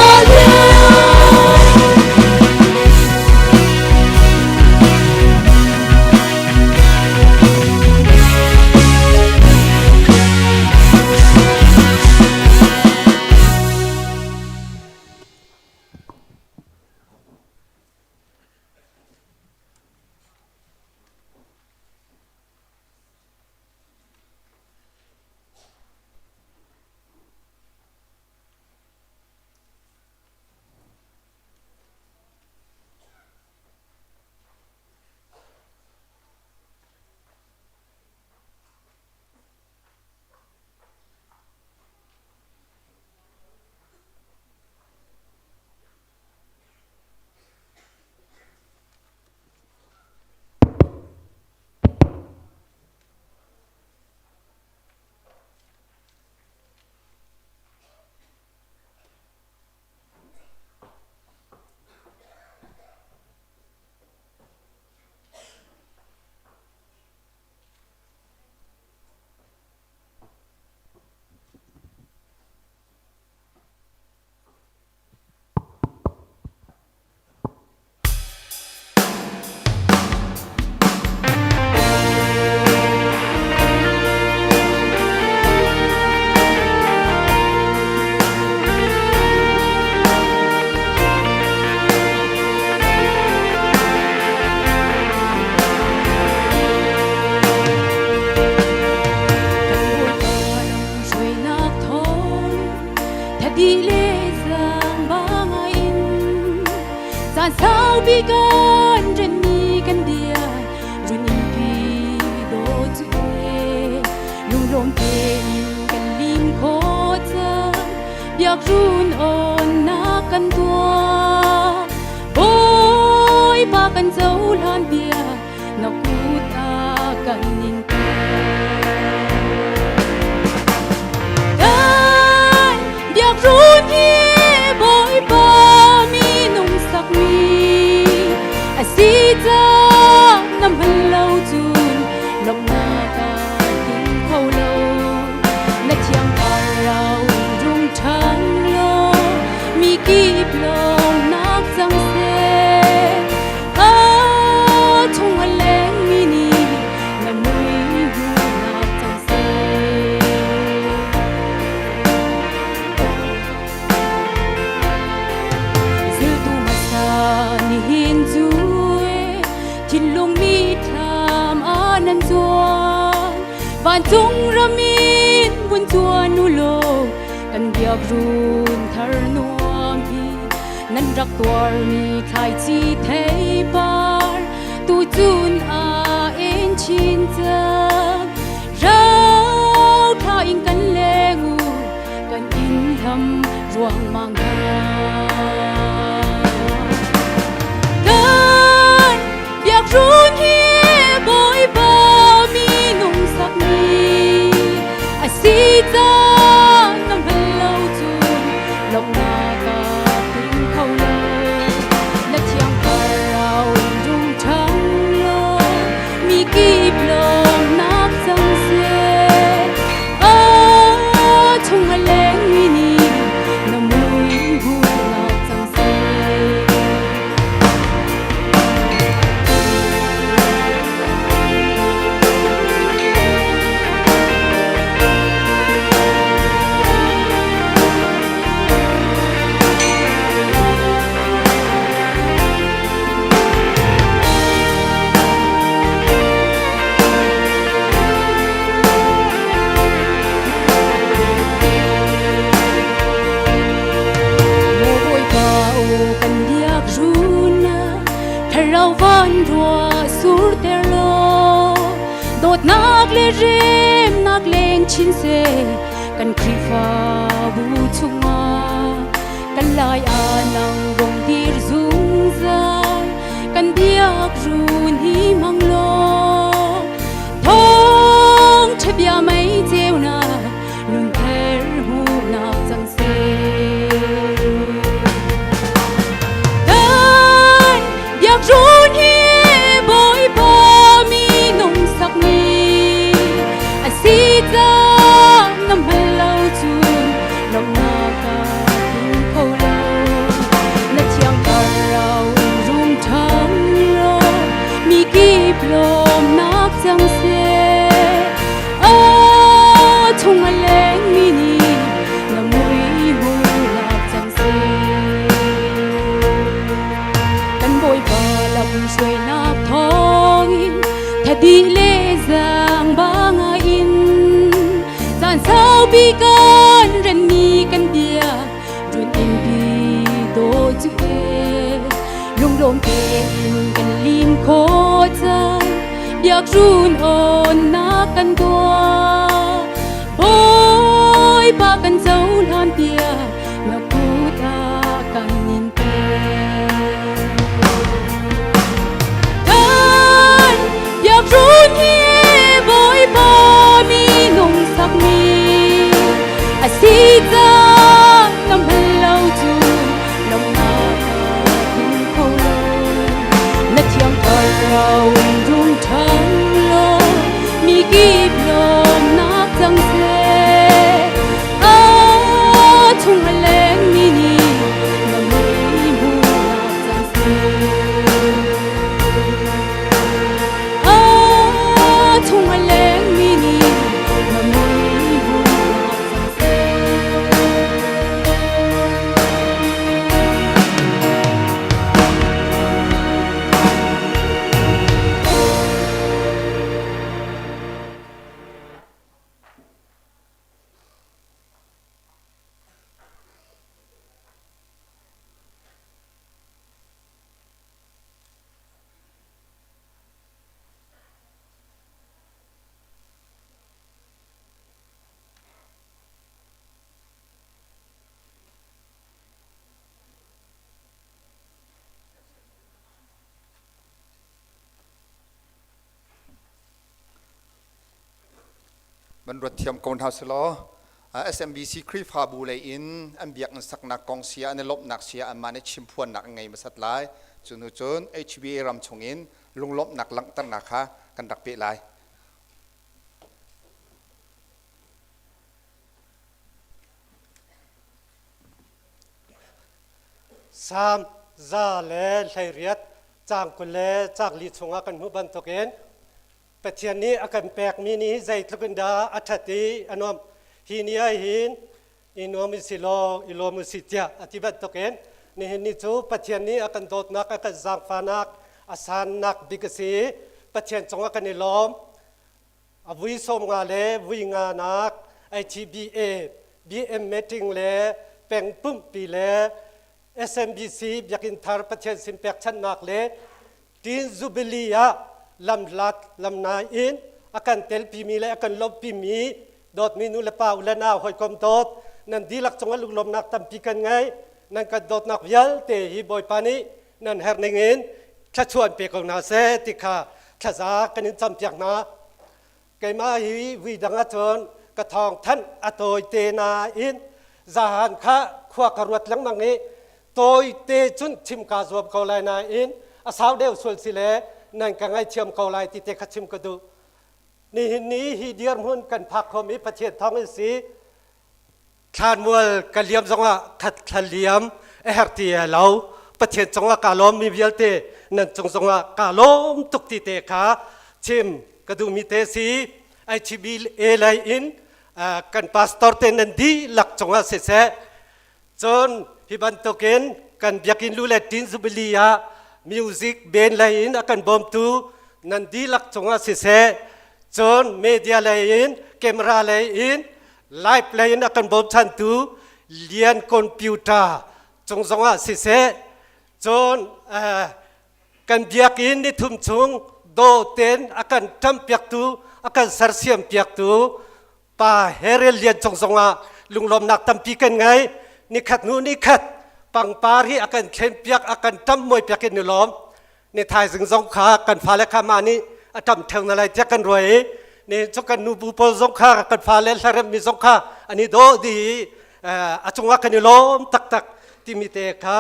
Speaker 4: sao bi con trên mi căn dia rồi nhìn pi đô chue lung lom pe căn lim khó chân biak run on na căn tua ôi ba căn dấu lan bia na cu ta căn nhìn dan biak run hi boy ba mi nung sak mi si cha năm hân lâu chun lòng na ta tiếng khâu lâu na chiang ta rau rung trăng lo mi kịp lo nak chang se chung hân leng mi ni na mui hu nak chang se zil tu masa ni hin chu Chín lung mi tham anan chuan van chung ramin bun chuan nu lo kan biak run thar nuam hi nan rak tuar mi khai chi thei par tu chun a en chin chang rau tha in kan lengu kan in tham ruang mang run hi boy ba mi nung sak mi a si cha nam hân lâu chun lòng na ta tiếng khâu lâu na chiang ta rau rung trăng lo mi kịp lòng nak chang se chung hân leng mi ni lâu vẫn đùa sur tè lo đột nát lê rem nát lên chín xe cần khi pha bu chung ma cần lại nang rong tir dung dài cần biak run hi mang lo thong che bia mấy chiều na lung ter hu nạp chẳng xe dan biak run hi bội ba mi nong sắc mi a si ra năm hal lâu chun lòng na ka tung khâu lâu na chiang kar rau rung thang lo mi kip lom nak chẳng xe chung a leng mi ni na mui hu nạp chẳng xe kan bội ba lam suy nạp thong in tha đi lê giang ba nga in gian sao bi kan ren mi kan bia run in bi do chu e lung lom te in kan lim kho cha biak run on na kan tua boy ba kan zau lam bia na ku ta kan nin te dan biak run hi boy ba mi nong sak mi a si za nam hal lâu chu lòng na ka tung khâu lâu na chiang thar rau rung thang lo mi kip lom nak chẳng xe chung a leng mi ni na mui hu nak chẳng xe chung a leng mi ni na mui hu nak chẳng xe
Speaker 1: บรรดาเทียมกองทัพสโล SMBC ครีฟาบูเลยอินอันเบียกสักนักกองเสียในลบนักเสียอันมาในชิมพวนนักไงมาสัตว์ลายจนจน HBA รำชงอินลุงลบนักลังตั้งนักค่ะกันดักเปลาย
Speaker 6: สามซาเลไลเรียดจางกุเลจากลีชงอากันหุบันตกเอนปัจจุบันนี้อาการแปลกมีนี้ใจตะกันดาอัฐติอนอมฮีนีไอหินอินอมิสิโลอิโลมุสิเตียอธิบัติตกเอนนี่เห็นนี่จูปัจจุบันนี้อาการโดดนักอาการจางฟานักอาสานนักบิกสีปัจจุบันจงอาการนิลอมอวิสมงาเลวิงานัก ITBA BM meeting เลแปงปุ่มปีเล SMBC อยากอินทาร์ปัจจุบันสินแปกชันนักเลทีนจูบิลียลำลัดลำนาอินอาการเตลปีมีและอาการลบปีมีดอดมีนุเลป่าอุลนาหอยคอมดอดนั่นดีลักจงลุกลมนักตั้มปีกันไงนั่นก็ดอดนักยัลเตฮีบอยปานีนั่นเฮร์นิงอินถ้าชวนเปียกนาเซติคาถ้าจากันนินจำเปียกนาไกมาฮีวิดังอาจนกระทองท่านอโตยเตนาอินจาหันข้าขวากรวดหลังมังนี้โตยเตจุนชิมกาจวบเขาไลนาอินอาสาวเดวส่วนสิเลนั่นก็ไงเชื่อมเขาไล่ที่เตะขัดชิมก็ดูนี่นี้ฮีเดียร์มุนกันพักเขามีประเทศท้องอินสีทานมัวกันเลี้ยมจังว่าขัดขัดเลี้ยมเอฮร์ตีเราประเทศจังว่ากาล้อมมีเบียลเตนั่นจังว่ากาล้อมตุกตีเตะขาชิมก็ดูมีเตสีไอชีบีเอไลอินกันพาสตอร์เตนันดีหลักจังว่าเสเสจนฮิบันโตเกนกันเบียกินลูเลตินซุบิลียามิวสิกเบนไลน์อาการบอมตูนันดีลักจงอาศิเสจนเมดียไลน์แคมราไลน์ไลฟ์ไลน์อาการบอมชันตูเรียนคอมพิวเตอร์จงอาศิเสจน
Speaker 10: กันเบียกินนี่ทุ่มชุงโดเต็นอากันจำเปียกตูอากันสารเสียมเปียกตูป่าเฮเรเลียนจงสงะลุงลมนักตำปีกันไงนี่ขัดนู้นนี่ขัดปังปารีอากันเข้มเปียกอากันจำมวยเปียกกินนี่ล้อมในไทยสิงสงขากันฟ้าและขามานี่อาจำเทิงอะไรเจ้ากันรวยนี่จกันนูบูปสงขากันฟ้าและสารมีสงขาอันนี้โดดีอาจงว่ากันนี่ล้อมตักตักที่มีเตะขา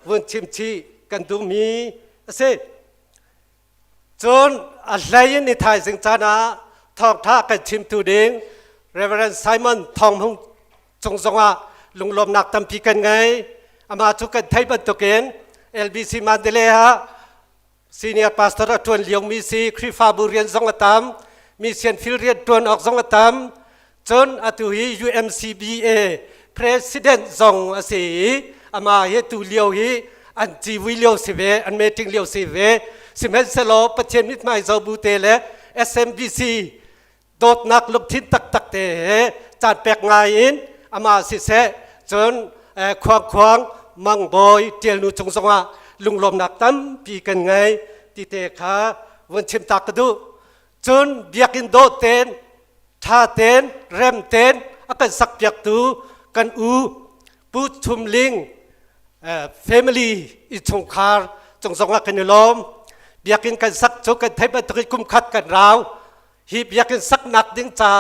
Speaker 10: วันชิมชีกันดูมีเสจนอะไรในไทยสิงจานาทองท่ากันชิมตูดิงเรเวอเรนไซมอนทองหงจงสงะลุงลมนักตำปีกันไงอามาทุกันไทยบันตุเกน LBC มันเดเลฮะซีเนียร์พาสเตอร์ทวนเลียงมีซีคริฟาบุเรียนสงะตามมีเซียนฟิลเรียนทวนออกสงะตามจนอตุฮี UMCBA President ซองอาศีอามาเฮตุเลียวฮีอันจีวิเลียวสิเวอันเมติงเลียวสิเวสิเมนเซโลปะเทียนมิตรไม่จะบูเตเล SMBC โดดนักลุกทิ้นตักตักเตะจัดแปลกงายอินอามาสิเสจนควงมังบอยเจลนูจงสงะลุงลมนักตั้มปีกันไงที่เตะขาวันชิมตักกระดูจนเบียกินโดเตนชาเตนเรมเตนอากันสักเปียกตูกันปูชุมลิงfamily อิจงคาร์จงสงะกันล้อมเบียกินกันสักจุกันไทยบัตรกุมขัดกันราวฮีเบียกินสักนักดิ้งจ้า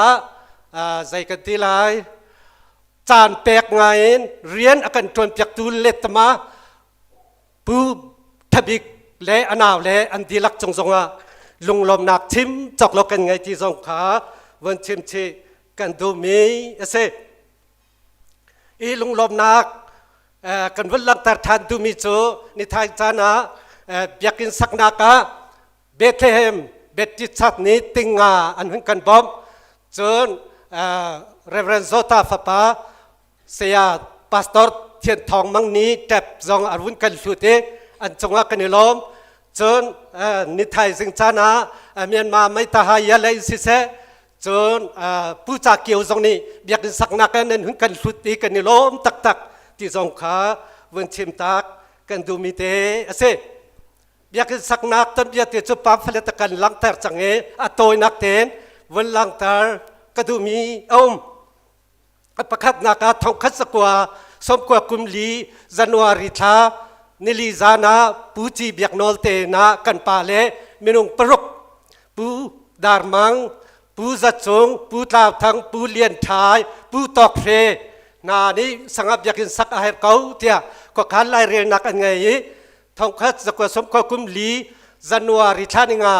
Speaker 10: ใจกันทีไรจานแปลกไงเรียนอากันจนเปียกตูเล็ดมาปูทบิกเละอนาวเละอันดีลักจงสงะลุงลมนักชิมจอกลกันไงที่สงขาวันชิมชีกันดูมีเสอีลุงลมนักกันวันลังตัดทานดูมีโจนิทายจานะเบียกินสักนักเบธเลเฮมเบติชัดนี้ติงาอันหุ่นกันบอมจนเรเวรนโซตาฟปาเสียพาสตอร์เทียนทองมังนี้แทบจงอาวุธกันสุดเออันจงว่ากันล้อมจนนิทายสิงจานะเมียนมาไม่ตาหายอะไรสิเสจนผู้จากเกี่ยวตรงนี้เบียกินสักนักนั้นหุ่นกันสุดอีกันล้อมตักตักที่สงขาวันชิมตักกันดูมีเตอเสเบียกินสักนักต้นเบียติจุปั๊มฟเลตกันลังเตอร์จังเออโตยนักเตนวันลังเตอร์ก็ดูมีประคับนักทองคัสกว่าสมกว่ากุมลีจันวาริชานิลิจานาปูจีเบียกนอลเตนากันปาเลมินุงปรุกปูดาร์มังปูจัดจงปูตาทังปูเลียนชายปูตอกเพนานี้สังเบียกินสักอาหารเขาเตียก็ขันไล่เรียนนักอันไงทองคัสกว่าสมกว่ากุมลีจันวาริชานิงา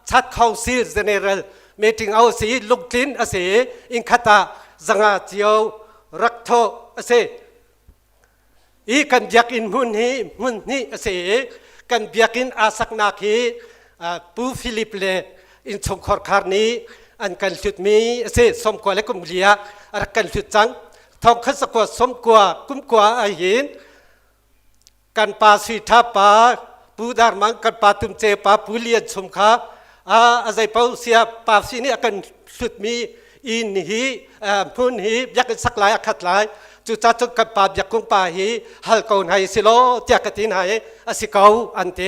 Speaker 10: ชัดเข้าซีเจเนรัลเมติงเอาสีลุกลิ้นอาศัยอิงคตาจังอาเจียวรักโทอาศัยอีกันเบียกินมุนนี้อาศัยกันเบียกินอาสักนักฮีปูฟิลิปเลอินชงคอร์คาร์นี้อันกันสุดมีอาศัยสมกว่าและกุมเลียรักกันสุดจังทองขัสกว่าสมกว่ากุมกว่าอาหินกันปาสีทับปาปูดาร์มังกันปาตุมเจปาปูเลียนสมขาอาศัยเป้าเสียปาสีนี่กันสุดมีอินฮีพุนฮียักษ์สักหลายอักขัดหลายจุจัดจุกับปายักษ์คงปาฮีฮัลโกนไฮสิโลเตียกตินไฮอาศิเกาอันเต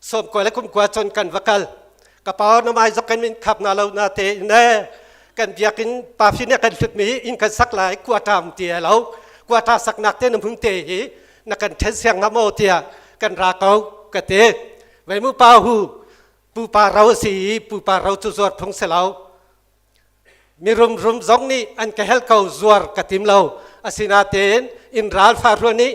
Speaker 10: สมกว่าและคุมกว่าจนกันวักลกระเป๋าหน่อไม้จกันมินขับนาเรานาเตเน่กันยักษ์ปาสีนี่กันสุดมีอินกันสักหลายกว่าตามเตียเรากว่าตาสักนักเตนพึ่งเตฮีนักกันเทเสียงน้ำโมเตียกันราเกากะเตไว้มือปาหูปูปาเราสีปูปาเราจุจวดพงเสลามีรุมจงนี้อันque hel kau zuar katim lau asinaten in ral faruni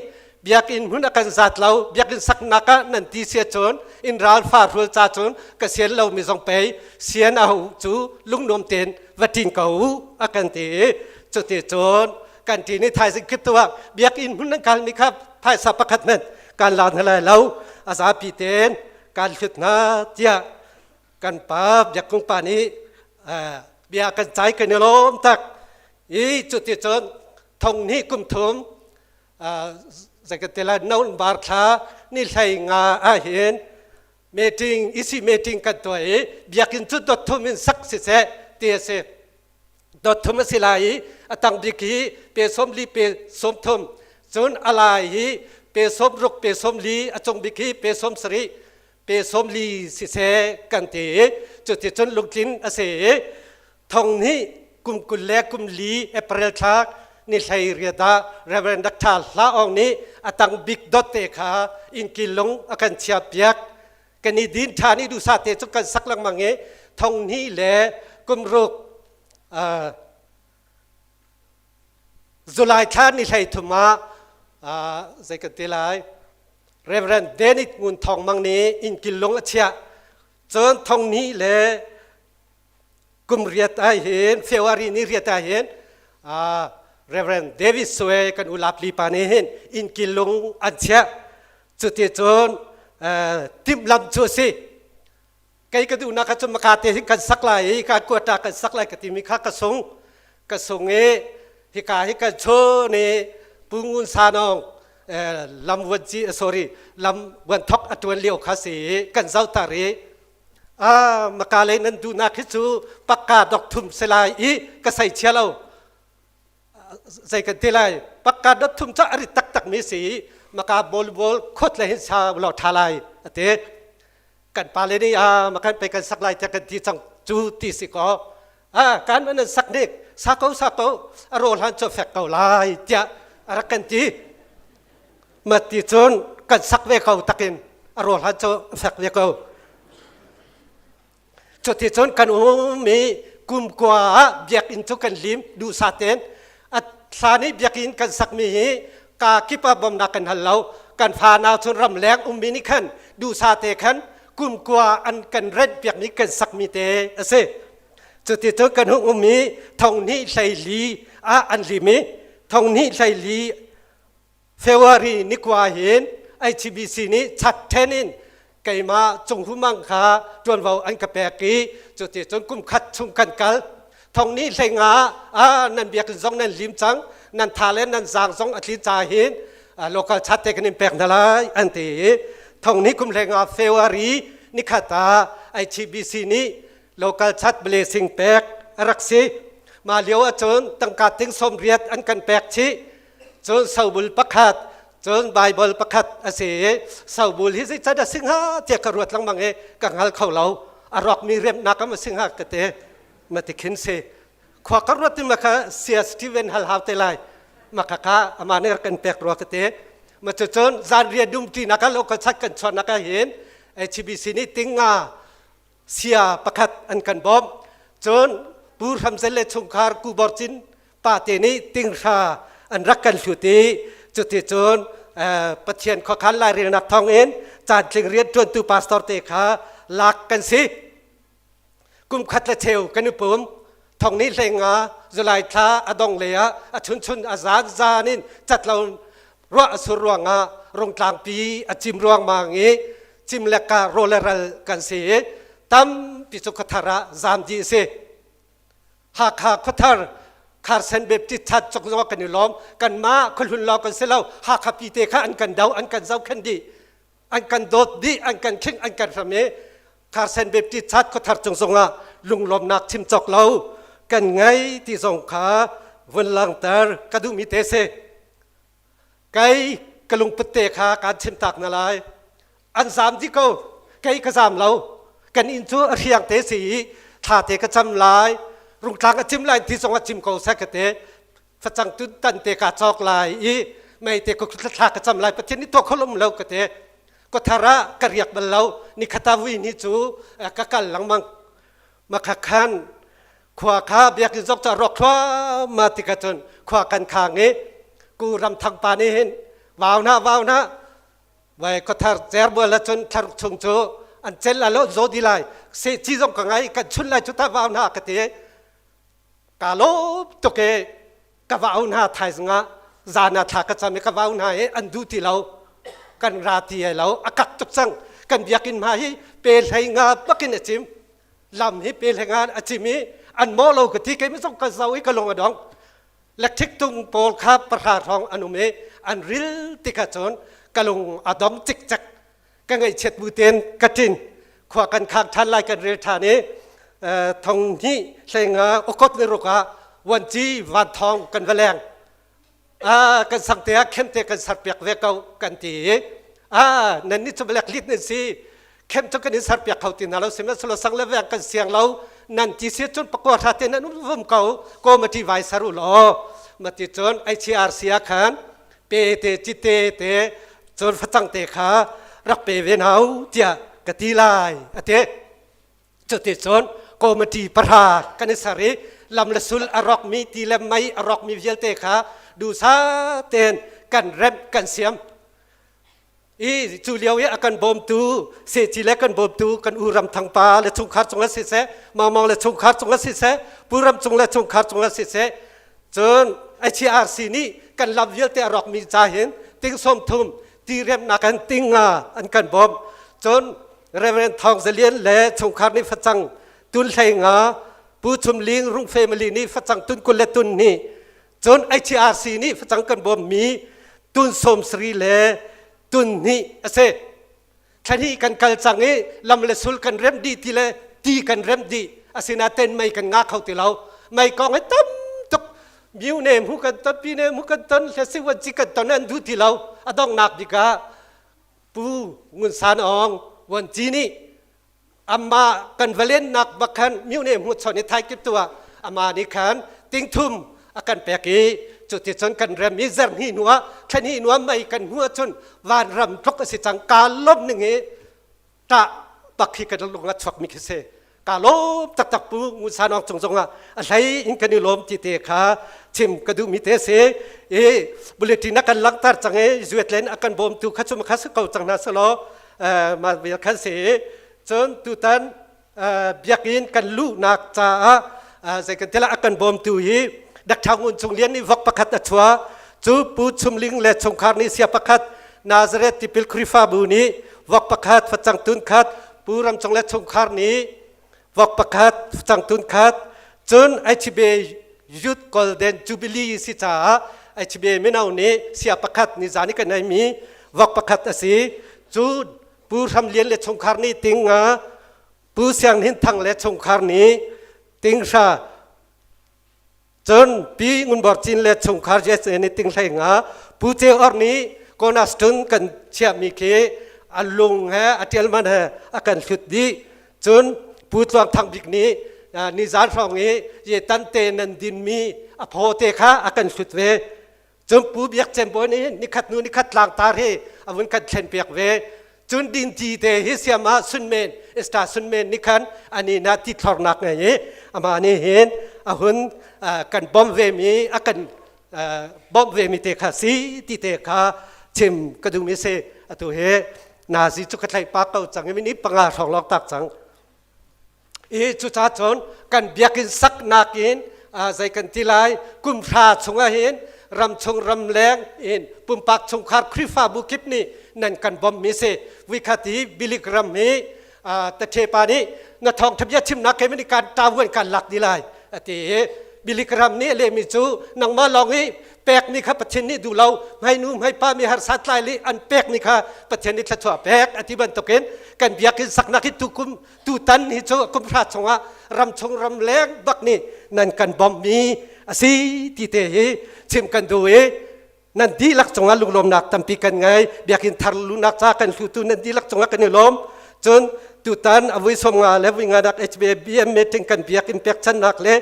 Speaker 10: biak in hun akan zat lau biak in saknaka nanti sia chon in ral farul cha chon ka sian lau mi jong pei sian au chu lungnom ten watin kau akan te chu te chon kan ti ni thai sik kitwa biak in hun kal ni khap thai sa pakhat nan kan lan halai lau asa pi ten kan khitna tia kan pa biak kung pa niเบียกันใจกันล้อมตักอีจุดที่จนทงนี้กุมถุมสักแต่ละนนบาร์คานี่ใช่งาอาเห็นเมติงอีสิเมติงกันตัวเบียกินจุดดอททุมินสักสิเสเตียเสดอททุมสิลายตังบิกีเปสมลีเปสมทุมจนอะไรเปสมรุกเปสมลีจงบิกีเปสมสรีเ เปสมลีสิเสกันเตจุดที่จนลุกลิ้นอาเสทองนี้กุมกุลแลกุมลีเอเปรลชักนี่ใช่เรียดาเรเวนดักทาลาองนี้อตังบิ๊กดอตเตขาอินกิลงอากันเชียบยักกันนี่ดินทานี่ดูซาเตจุกันสักลังมังเงทองนี้แหละกุมรุกจุลายทานนี่ใช่ทุมาใจกันเตลายเรเวนเดนิตมุนทองมังนี้อินกิลงอาเชียจนทองนี้แหละกุมเรียตาเห็นเฟวารีนี่เรียตาเห็นเรเวนเดวิสสวยกันอุลาปลีปานี่เห็นอินกิลงอาเชียจุดที่จนทิมลำชัวซีใครก็ดูนักจุมกาเตหิกันสักไลการกวดตากันสักไลกติมิข้ากระสงฮิกาฮิกันโชเนปุงุนสานองลำวันจีลำวันทอกอัตวันเลียวคาสีกันเจ้าตารีมากาเลยนั้นดูนักจูปากกาดอกทุมเสลายก็ใส่เชียเราใส่กันที่ไรปากกาดอกทุมจะอริตักมีสีมากาบอลโคตรเลยชาหลอดทลายเตะกันปาเลนี่มากันไปกันสักลายจะกันที่จังจูตีสิกการมันสักเด็กสักเขาอารมณ์หันจะแฝกเกาลายจะอะไรกันจีมาตีจนกันสักเวเขาตะกินอารมณ์หันจะแฝกเวเขาจุดที่จนกันมีกุมกว่าเบียกอินทุกันลิมดูซาเตนอัตสานิเบียกอินกันสักมีกาคิปะบอมนักกันฮัลโหลกันฟานาชนรำแรงมินิขันดูซาเตขันกุมกว่าอันกันเร็ดเบียกนี้กันสักมีเตเสจุดที่จนกันมีทองนี้ใส่ลีอันลิมิทองนี้ใส่ลีเฟวารีนิกว่าเห็นไอทีบีซีนี้ชัดเทนินไก่มาจงหุ่มังคาจวนเบาอันกระแปกีจุดที่จนกุมขัดชุมกันกัลทองนี้ใส่งานั่นเบียกซองนั่นลิมจังนั่นทาเลนนั่นจางซองอธิจาเห็นโลกาชัดเตกันเป็นแปลงนั่นละอันที่ทองนี้กุมแรงอาเฟวารีนิขัตาไอทีบีซีนี้โลกาชัดเบลซิงแปลกรักษีมาเลี้ยวจนตั้งการติ้งสมเรียดอันกันแปลกชีจนเสาบุลประคัดจนไบเบิลประคัดอาศัยเสาบุลฮิซิจัดสิงหาเจ้ากระวดลังมังเอกังหัลเขาเราอารอกมีเรียมนักมาสิงหากเตมาติขินเซขวากระวดที่มาค่ะเสียสตีเวนฮัลฮาวเตไลมาค่ะอามาเนรกันแปลกรัวเตมาจนจานเรียดุมที่นักโลกชัดกันชนนักเห็นไอชีบีซีนี่ติ้งเสียประคัดอันกันบอมจนปูทำเสร็จชงคาร์กูบอร์จินป้าเตนี่ติ้งชาอันรักกันสุดที่จุดที่จนปะเทียนข้อขันลายเรียนนักทองเอ็นจานจึงเรียนจนตูปาสตอร์เตขาลักกันสิกุมขัดละเทวกันนุปุ่มทองนี้เลงจุลายท้าอดองเลียชุนอาซาจานินจัดเรารัวสุรวงรงกลางปีจิมรวงมางี้จิมเลกาโรเลรัลกันสิตั้มปิจุกทาระจามจีสิหากขทารคาร์เซนเบบที่ชัดจงว่ากันอยู่ล้อมกันมาคนหุ่นล้อกันเสียแล้วหากปีเตค่ะอันกันเดาอันกันเจ้าขันดีอันกันโดดดีอันกันคิงอันกันทำเมคาร์เซนเบบที่ชัดขทารจงทรงลุงลมนักชิมจอกเรากันไงที่ทรงขาวันลังเตอร์กระดูมีเตเซไกกระลุงปเตขาการชิมตักนั่นเลยอันสามที่เขาไกกระสามเรากันอินทูเรียงเตสีท่าเตกระจำลายรุงทางจิมลายที่ทรงจิมเขาแสกเตฝจังตุนตันเตกาจอกลายไม่เตก็ทากระจำลายประเทศนี้ตัวเขาล้มเรากเตก็ทาระกระเรียกบันเรานิคตาวินิจูกะกันหลังมังมาขักขันขวาขาเบียกจอกจะรอกทัวมาติกจนขวากันขางเงกูรำทางปานี้เห็นวาวนะไว้ก็ทาเจอร์บัวละจนทารุชงโจอันเจลละโลโจดีไลเสียจีจงกังไงกันชุนไลจุดตาวาวนะกเตกาโลตุเกกะวาวนาไทยสงะจานาทากะจามกะวาวนาอันดูที่เรากันราตีเราอากาศตุกสังกันเบียกินมาให้เปลให้งาปักินจิมลำให้เปลให้งาอจิมีอันโมโลกที่เกไม่ต้องกันเซาอีกลงอดองเล็กทิกตุงโปลคาประหารทองอนุเมอันริลติกาจนกะลงอดอมจิกจักกันไงเช็ดบูเตนกะจินขวากันข้างทันลายกันเรทานี้ทองนี้เสงอกดในโรกาวันจีวันทองกันแรง กันสังเตะเข้มเตะกันสัตว์เปียกเวกเอากันตีนั่นนี่จะเปลกลิดนั่นสิ เข้มจนกันนิสัยเปียกเขาตินเราเสมาสโลสังเลเวกันเสียงเรานั่นที่เสียจนประกวดหาเตนันนุ่มเขาก็มาที่ไวสรุลอมาที่จนไอชีอาร์เสียขันเปเตจิเตเตจนฟังเตขารักเปเวนเอาเจียกตีลายอเตจุดที่จนก็มาที่ประหารกันนิสัยลำละสุลอรอกมีตีลำไม่อรอกมีเวลเตขาดูซาเตนกันเร็บกันเสียมอีจูเลียวอากันบอมตูเสียจีเล็กกันบอมตูกันอุรำทางป่าและชงคัดชงละสิเสมามองและชงคัดชงละสิเสปุรำชงและชงคัดชงละสิเสจนไอชีอาร์ซีนี่กันลำเยอะแต่รอกมีใจเห็นติ้งสมทุมตีเรียมนักกันติ้งอันกันบอมจนเรเวนทองเสลียนและชงคัดนี่ฟัดจังตุนไหงาผู้ชุมลิงรุ่งเฟมิลีนี่ฟัดจังตุนกุลและตุนนี่จนไอชีอาร์ซีนี่ฟัดจังกันบอมมีตุนสมสรีและตุนนี่เสร็จท่านี้กันกัลจังเอลำเลสุลกันเริ่มดีทีละตีกันเริ่มดีอาศินาเต้นไม่กันงาเขาตีเราไม่กองให้ตั้มตุกมิวเนมหุกันต้นปีเนมหุกันต้นเลสิวันจิกันตอนนั้นดูที่เราอดองนักดีกาปูงุนสานองวันจีนี่อามากันเวเลนนักบักขันมิวเนมหุชนในไทยกิบตัวอามานี่ขันติงทุ่มอากันแปกีจุดที่จนกันเริ่มมีเรื่องหินัวแค่นี้นัวไม่กันหัวจนวานรำทุกสิจังการลบหนึ่งตะปักขีกันลงรัดชกมิกเซการลบตักปูมุสานองจงอ่ะอะไรอินกันนิลมจิตเตขาชิมกระดูมิเตเสบุเลตินักกันลังตัดจังจวดเลนอากันบอมตุขัดชมขัดสกาวจังนาสโลมาเบียขันเสจนตุตันเบียกินกันลูนักจ้าใจกันเทละอากันบอมตุยดักทางอุนชงเลียนนี่วักประคัตชัวจูปูชุมลิงและชงคาร์นี่เสียประคัตนาซาเรตติปิลคริฟาบูนี้วักประคัตฟัดจังตุนคัดปูรำชงและชงคาร์นี้วักประคัตฟัดจังตุนคัดจนไอชิเบยุดกอลเดนจูบิลีสิจ้าไอชิเบไม่เอานี้เสียประคัตนิจานิกันไหนมีวักประคัตสิจูปูรำเลียนและชงคาร์นี้ติงปูเสียงหินทางและชงคาร์นี้ติงชาจนปีงุนบอร์จินเลชงคาร์เจสเนติงไลงาผู้เจ้าอร์นี้ก็น่าสนกันเชื่อมีเคอัลลุงฮะอัติลมันฮะอาการสุดดีจนผู้ตวงทางบิกนี้นิจารฟองนี้เยตันเตนันดินมีอโพเตคะอาการสุดเวจนผู้เบียกเจมบอนี้นิคัดนูนิคัดลางตาเรอวันคัดเชนเปียกเวจนดินจีเตฮิเสียมาสุนเมนเอสตาสุนเมนนิคันอันนี้นาติทอร์นักไงอามานี่เห็นอาหุนกันบอมเวมีอากันบอมเวมีเตค่ะสีติเตค่ะชิมกระดูมิเซอตัวเฮนาซีจุกไทยปากเก่าจังไม่นี้ปังอาทองลอกตักจังจุจ้าจนกันเบียกินสักนากินใจกันทีไรกุมพราชงเห็นรำชงรำแรงเห็นปุ่มปากชงคาร์คริฟาบุกิปนี่นั่นกันบอมมิเซวิคติบิลิกรัมมีแต่เทปานี้นาทองทบยาชิมนักเกมินิการตาวนการหลักดีไลตีบิลิกรัมนี้เลมิจูนังมาลองให้แปกนี่ครับประเทศนี้ดูเราให้นุ่มให้ป้ามีหาสัตว์ลายลีอันแปกนี่ค่ะประเทศนี้ทัดถั่วแปกอธิบันตกเห็นกันเบียกินสักนักที่ตุกุมตุตันฮิโจกุมพระชงะรำชงรำแรงบักนี่นั่นกันบอมมีสีติเตเฮชิมกันดูนั่นดีลักจงลุงลมนักตั้มปีกันไงเบียกินทารุนักจากกันสุตุนั่นดีลักจงกันนี่ลมจนตุตันอวิสมงาและวิงานักHBBMเมติงกันเบียกินเปียกชันนักเลย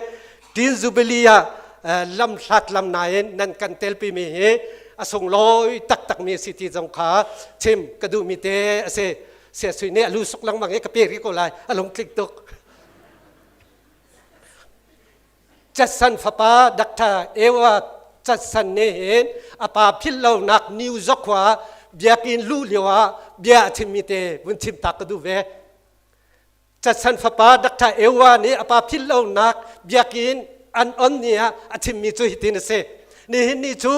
Speaker 10: ดินซูเบลียลำสัตลำนายนั่นกันเตลปีมีเฮอสงลอยตักมีสิทธิจงขาชิมกระดูมีเตเสียสุยเนี่ยรู้สุกลังมังเอกเปียริโกไลอารมณ์คลิกตุกจัดสันฟ้าป้าดักทาเอวาจัดสันเนเห็นอาปาพิลเราหนักนิวจกว่าเบียกินลู่เลียวเบียชิมมีเตบุญชิมตักกระดูเวจัดสันฟ้าป้าดักทาเอวานี่อาปาพิลเราหนักเบียกินอันอ่อนเนี่ยอาทิมีจูหิตินเสนี่เห็นนี่จู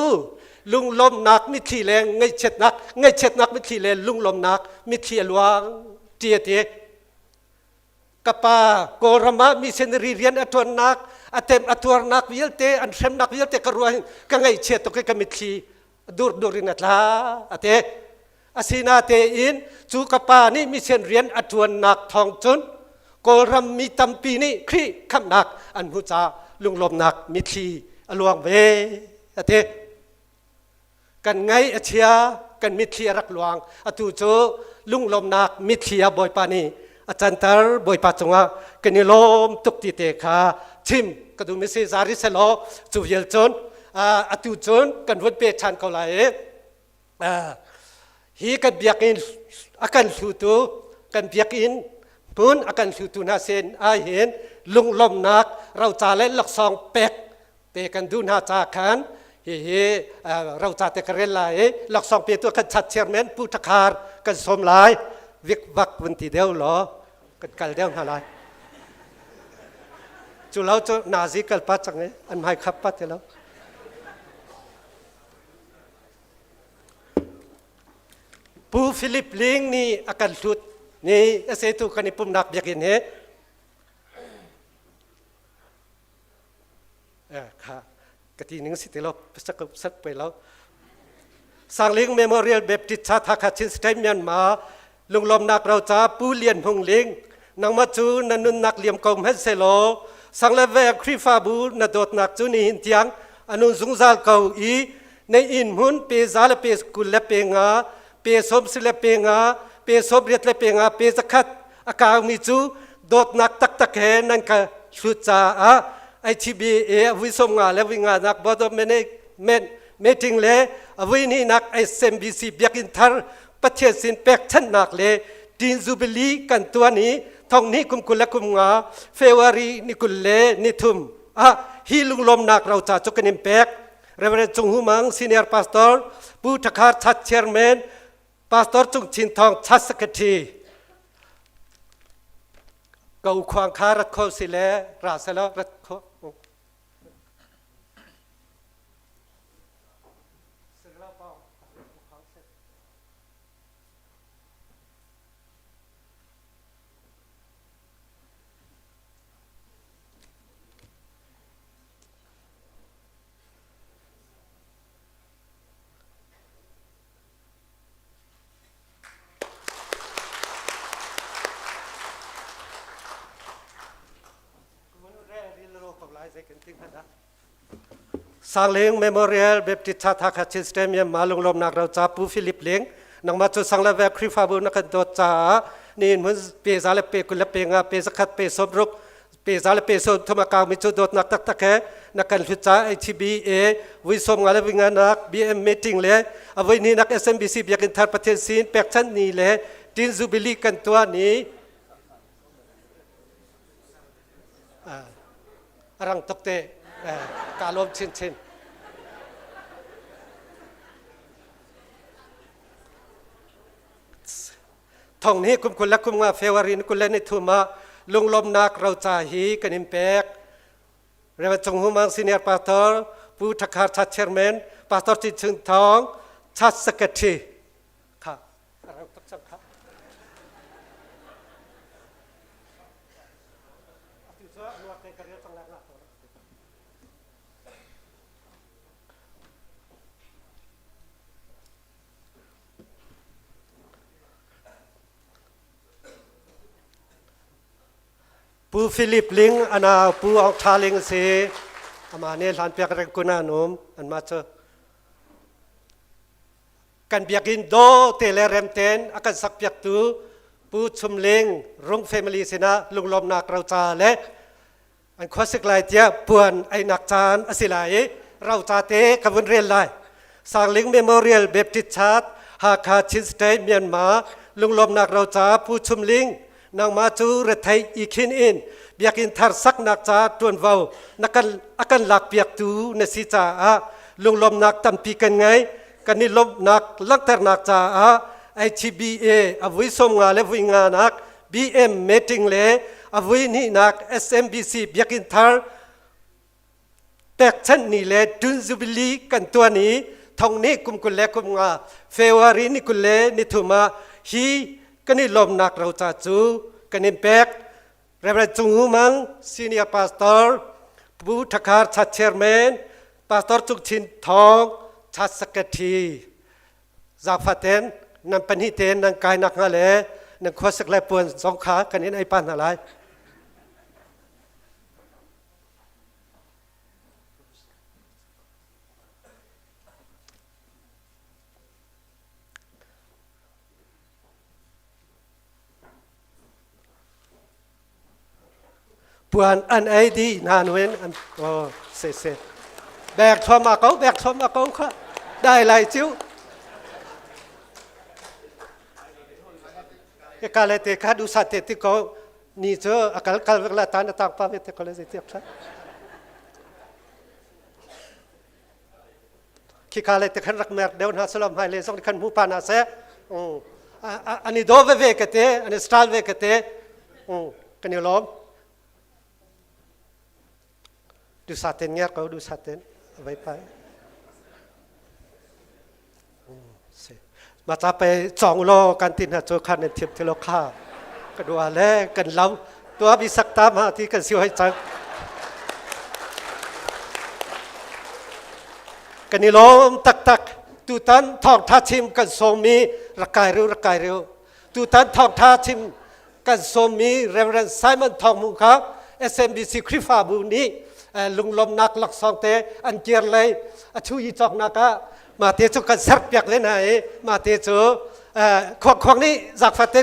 Speaker 10: ลุงลมนักมิทีแรงไงเช็ดนักมิทีแรงลุงลมนักมิทีหลวงเจียเตกปาโกรมามีเซนรีเรียนอัตวนนักอัตเต็มอัตวนนักวิลเตอันเซมนักวิลเตกรวยกังไงเช็ดตกกมิทีดูรินัทลาอเตอาศินาเตอินจูกปานี่มีเซนเรียนอัตวนนักทองจุนโกรมมีตัมปีนี่ครีคำนักอันหูจาลุงลมนักมิทีอลวงเวอเตกันไงเชียก กันมิเทียรักหลวงอตุโจลุงลมนักมิเทียบอยปานีอาจารย์ตาร์บอยปาจงะกันนิลมตุกติเตคาทิมกระดูมิเซซาริเซโลจูเยลจนอตุโจนกันวนเปชันเขาไหลฮีกันเบียกินอาการสุตุกันเบียกินปุนอาการสุตุนาเซนอาเห็นลุงลมนักเราจะเล่นหลักซองเป็กเตกันดูนาจาขันเฮ้เราจะเตะกันเล่นไหลหลักซองเปียตัวกันชัดเชียร์แมนผู้ทักคาร์กันสมหลายวิกวักวันที่เดียวหรอกันกัลเดียวหาไรจุเราจะนาซีกัลปัดจังไงอันไม่ขับปัดแล้วผู้ฟิลิปลิงนี่อาการสุดนี่เสตุกันนี่ปุ่มนักอยากเห็นเหรค่ะกติหนึ่งสิทธิ์เราสักไปแล้วสร้างลิงเมโมเรียลแบบจิตชาติขัดชินสเตมียนมาลุงลมนักเราจะผู้เลียนหงลิงนังมาจูนันนุนนักเลียมกองเฮเซโลสังเลเวครีฟาบูนัดดนักจูนี่หินเตียงอนุสุงซาลเกาอีในอินหุนเปซาลเปสกุลเลเปงาเปสมสิเลเปงาเปสมเรียตเลเปงาเปสขัดอากามิจูดดนักตักตะเขนันกะสุดจ้าไอทีบีเอวิสมงาและวิงานักบอดเมเนเมนเมติงเลวินีนักไอเซมบีซีเบียกินทาร์ประเทศสินเป็กชันนักเลดินซูบิลีกันตัวนี้ท่องนี้กุมกุลและกุมงาเฟวารีนิกุลเลนิทุมฮีลุงลมนักเราจะจกันนิมเป็กเรเวเรนจงหูมังซีเนียร์พาสตอร์ผู้ทักคาร์ชัดเชอร์แมนพาสตอร์จงชินทองชัดสกัดทีเกาควางคารัดโคสิเลราเซลรัดโคสร้างเลี้ยงเมโมเรียลแบบจิตชาติขัดชินสเตมียนมาลุงลมนักเราจะปูฟิลิปเลี้ยงนังมาจุดสังเลเวครีฟาบูนักตัวจ้านี่มันเปซาเลเปกุลเปงาเปสขัดเปสมรุกเปซาเลเปสมธรรมกาวมิจุดนักตักตะแคนักการศึกษาไอทีบีเอวิสมงาเลวิงานักบีเอ็มมีติ้งเลยเอาไว้นี่นักเอสเอ็มบีซีเบียกินทาร์ประเทศซีนแปกชันนี่เลยดินซูบิลีกันตัวนี้รังตกเตะกาลมชินชินท่องนี้คุมคุณและคุมงาเฟวารินกุลเลนิทุมาลุงลมนักเราจะฮีกันอิมเป็กเรียกว่าจงหูมังซีเนียร์พาสตอร์ผู้ทักคาร์ชัดเชอร์แมนพาสตอร์จิตชินทองชัดสกัดทีค่ะรังตกจังครับปูฟิลิปลิงอันนาปูออกทาลิงเสอามาเนี่ยหลานเปียกเรงกุนานุมอันมาเจอกันเปียกินโดเตเลเรมเตนอาการสักเปียกตูปูชุมลิงรุ่งเฟมิลีสินะลุงลมนักเราจาเละอันข้อสิกลายเจ้าปวนไอนักจานอสิไลเราจาเตกับวันเรียนไลสร้างลิงเมโมเรียลแบบจิตชาติหากขาดชินสเตย์เมียนมาลุงลมนักเราจาปูชุมลิงนางมาจูเรไทยอีคินอินเบียกินทาร์สักนักจ่าตวนวาวนักกันอากันหลักเปียกตูในสิจ่าลุงลมนักตั้มปีกันไงกันนี่ลมนักลักเตอร์นักจ่าไอทีบีเออวิสมงาเลวิงานักบีเอ็มเมติงเลอวินี่นักเอสเอ็มบีซีเบียกินทาร์แตกชันนี่เลดุนซูบิลีกันตัวนี้ทองนี้กุมกุลเลกุมงาเฟวารีนิกุลเลนิทุมาฮีกันนี่ลมนักเราจะจูกันนี่เป็กเรเวรจงหูมังซีเนียร์พาสตอร์ผู้ทักคาร์ชัดเชอร์แมนพาสตอร์จุกชินทองชัดสกัดทีจากฟาเตนนั่นเป็นฮิเตนนั่นกายนักฮะเลนั่นข้อสักแลปวนสองขากันนี่ไอปันอะไร ปวนอันไอดีนานเว้นอันโอ้เสร็จแบกทอมาเขาแบกทอมาเขาค่ะได้ไรจิ้วกาเลเตคาดูสัตย์ที่เขานี่เจออากาศการเวลาตานต่างประเทศเขาเลยเสียบใช่ขี้กาเลเตขันรักแมร์เดินหาสลามไฮเลส่งขันหูปานาเสอันนี้โดเวเวกเตอันนี้สตาร์เวกเตกันอยู่ล้อมดูสัตย์เนี่ยเขาดูสัตย์ไว้ไปมาจะไปจ่องโลกันตินหาโจคันในเทียบที่เราฆ่าก็ดูอะไรกันเราตัวมีสักตามาที่กันสิวให้จังกันนี่ล้มตักตูตันทองท่าชิมกันทรงมีระกายเร็วตูตันทองท่าชิมกันทรงมีเรเวอเรนไซมอนทองมุขครับ SMBC คริฟาบูนี้ลุงลมนักหลักสองเตอันเจียร์เลยชูยีจอกนักะมาเตจุกันสักเปียกเลยนะมาเตจูขวางนี้จากฟัดเต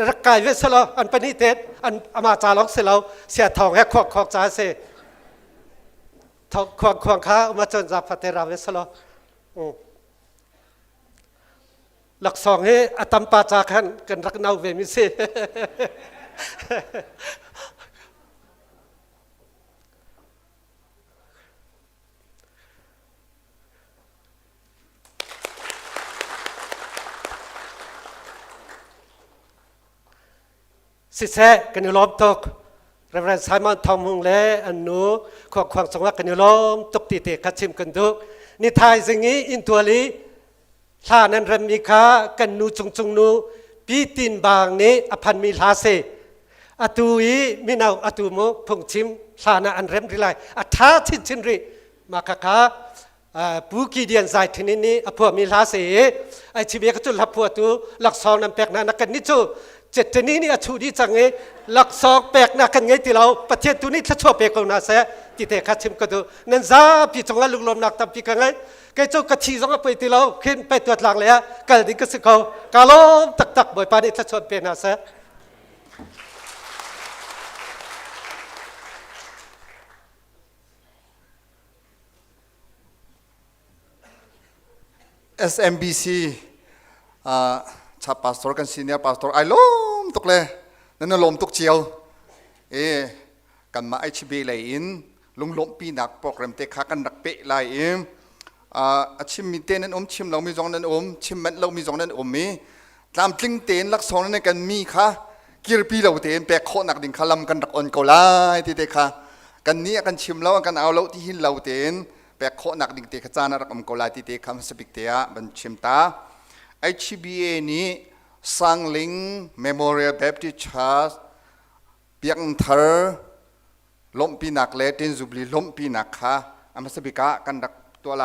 Speaker 10: รักกายเวสลอันปนิเตอันอามาจาล็อกเสลาเสียทองแค่ขวางจ่าเสขวางข้ามาจนจากฟัดเตราเวสลหลักสองให้อตัมปาจาขันกันรักนาวเวมิเซสิเสกันอยู่ล้อมตกเรเวอเรนไซมอนทองมุงเล่อันนู้ขวางสงฆ์กันอยู่ล้อมตกตีเตะคัดชิมกันดูนิทายสิ่งนี้อินตัวลีท่านั้นเริ่มมีค่ากันนูจงนูปีตินบางนี้อภันมีลาเซอตูอีมินาวอตูโมพงชิมท่านั้นอันเริ่มริไลอัฐาชินริมาค่ะปูกีเดียนใจทีนี้อภัวมีลาเซไอชีวิตก็จุลหับพัวตูหลักสองนั้นแปลกนักกันนิจูเจตนี้นี่อชูดีจังไงหลักสองแปลกนักกันไงที่เราประเทศตัวนี้ถ้าชั่วเปกเอาหน้าเสียที่เตะคัดชิมก็ดูนั่นซาปีจงละลุกลมนักตับปีกันไงแกเจ้ากะชีสองไปที่เราขึ้นไปตรวจหลังเลยฮะกันดิ้งก็สึกเขากาลมตักบ่อยปานนี้ถ้าชั่วเปกหน้าเสีย
Speaker 1: SMBC ชาพาสตอร์กันซีเนียร์พาสตอร์ไอ้ล้มตุกเลยนั่นล้มตุกเจียวกันมาไอชีบีเลยอินลุงล้มปีนักโปรแกรมเตะขากันนักเปะเลยอินชิมมีเต้นนั้นชิมเรามีจงนั้นชิมมันเรามีจงนั้นมีตามจริงเต้นลักษณะนั้นกันมีค่ะกิรปีเราเต้นแปะโคนักดิ่งขลัมกันนักอ่อนเกาไล่ที่เตะขากันนี้กันชิมเรากันเอาเราที่หินเราเต้นแปะโคนักดิ่งเตะขจานักอ่อนเกาไล่ที่เตะคำสปิกเตะบันชิมตาHBA นี้สังลิง Memorial Baptist Church เปียงเธอล้มปีนักเลตินจุบลีล้มปีนักค่ะอามาสบิกะกันดักตัวไหล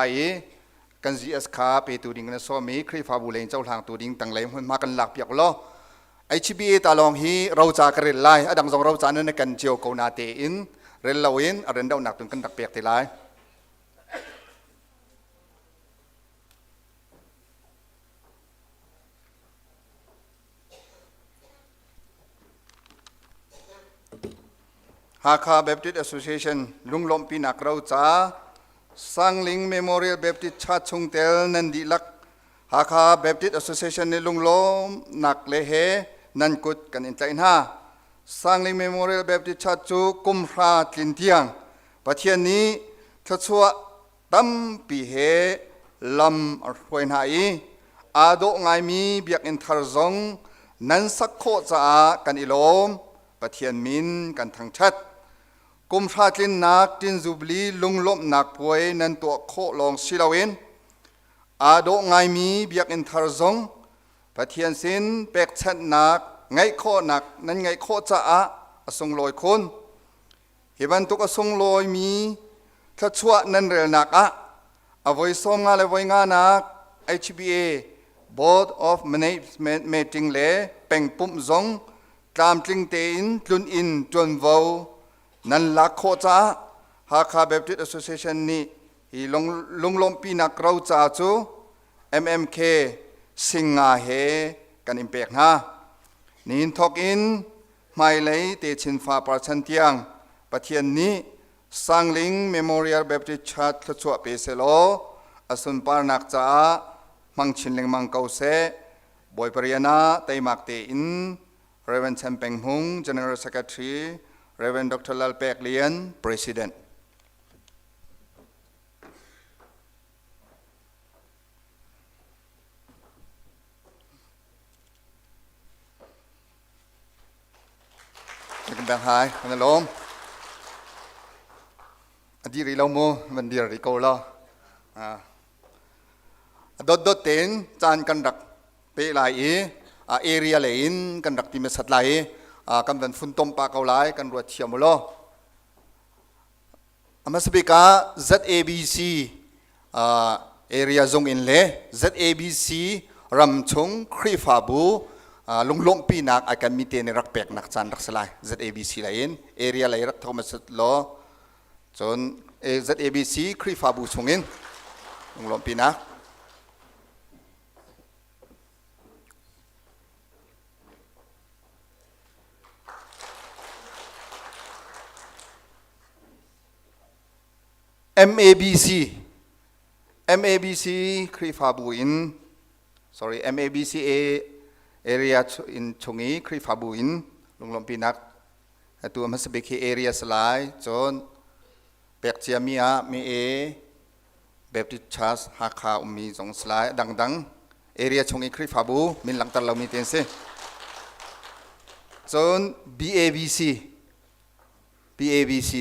Speaker 1: กัน GS ค่ะไปตัวดิ่งกันโซมีคริฟาบูเลนเจ้าทางตัวดิ่งตั้งเลยมันมากันหลักเปียกล้อ HBA ตาลองฮีเราจะกระเร็นไล่อดังสองเราจะนั่นกันเจียวโกนาเตอินเรนเราอินเรนเดาหนักจนกันดักเปียกตีไล่ฮาคาเบปติสแอสโซเชชันลุงลมปีนักเราจ้าสังลิงเมโมเรียลเบปติสชาชงเตลนันดีลักฮาคาเบปติสแอสโซเชชันในลุงลมนักเลเฮนันกุดกันอินใจน่าสังลิงเมโมเรียลเบปติสชาจูกุมพราตินเทียงประเทศนี้ทัศวะตั้มปีเฮลำรวยหายอาโดไงมีเบียกอินทาร์ซงนั้นสักโคจ้ากันอิลมประเทศมินกันทั้งชัดกุมพราตินนักตินจุบลีลุงลบนักป่วยนันตัวโคลองศิลาเวนอาโดไงมีเบียกอินทาร์ซงประเทศสินเป็กชัดนักไงโคนักนั้นไงโคจ้าอสงลอยคนเห็นตุกอสงลอยมีทัชวะนันเรนักอวัยสมงาเลวัยงานัก HBA Board of Management Meeting เล่เป็งปุ่มซงตามจริงเตอินจุนอินจนวาวนั่นลักโคจ้าฮาคาเบปติสแอสโซเชชันนี้ฮีลงลมปีนักเราจ้าจู MMK สิงหาเฮกันอิมเปกนะนินทอกอินไม่เลยเตชินฟ้าประชันเตียง ปะเทียนนี้สังลิงเมโมเรียลแบบที่ชัดขจวบเปเซโลอสุนปานักจ้ามังชินเลงมังเกาเซบอยปริยนาไตมักเตอินเรเวนเซมเปงฮุง General Secretary เรเวนดรลลเปกเลียน Presidentกันแบบหายมันล้มอดีรีเราโมมันดีรีโกลาดดเต็นจานกันรักเปลายเอเรียเลยนกันรักที่มันสัตว์ไหลกันเป็นฝุ่นต้มปลาเกาไหลกันรวดเชียมโลมาสเปกา ZABC เอเรียซงอินเล่ ZABC รำชงครีฟาบูลงปีนักอาการมีเตนรักแปกนักจันรักสลาย ZABC ไลน์เอเรียไลน์รักทอมัสโลจนZABC ครีฟาบูชงอินลงปีนักMABC ครีฟาบูอิน MABC area in chungi ครีฟาบูอินลงปีนักตัวมันสเปกเอเรียสลายจนเปกเจียมีมีแบบที่ชัสฮักขามีสองสลายดังเอเรียชงอีคริฟาบูมินหลังตัดเรามีเต็นเซจน BABC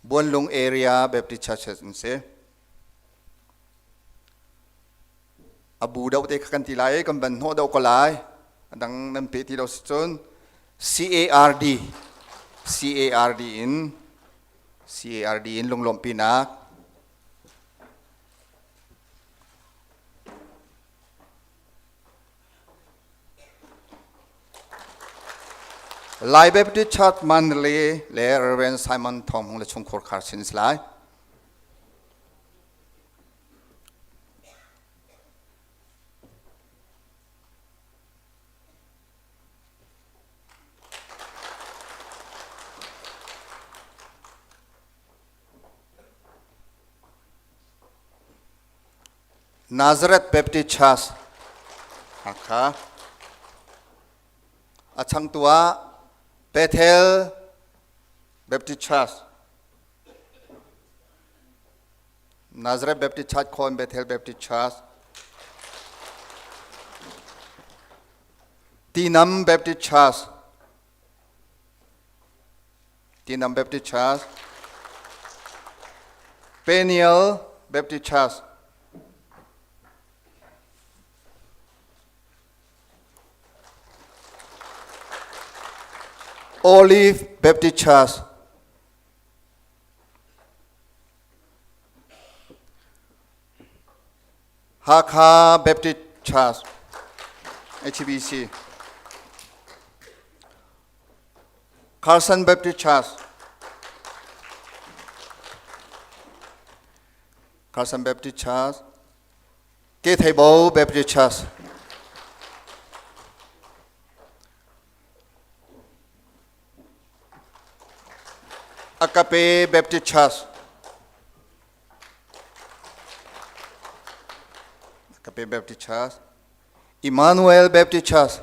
Speaker 1: บนลงเอเรียแบบที่ชัสเซอบูดาวเตกันทีไรกันบันโฮดาวกลายดังนั้นเป็นที่เราจน CARD in ลงปีนักไลฟ์แบบที่ชัดมันเลยเรเวนไซมอนทอมของเลชงคอร์คาร์ซินส์ไลฟ์Nazareth Baptist Church ค่ะช่างตัว Bethel Baptist Church Nazareth Baptist Church คน Bethel Baptist Church Tinam Baptist Church Peniel Baptist Church Olive Baptist Church Hakha Baptist Church HBC Carson Baptist Church Kethebo Baptist Church Agape Baptist Church Emmanuel Baptist Church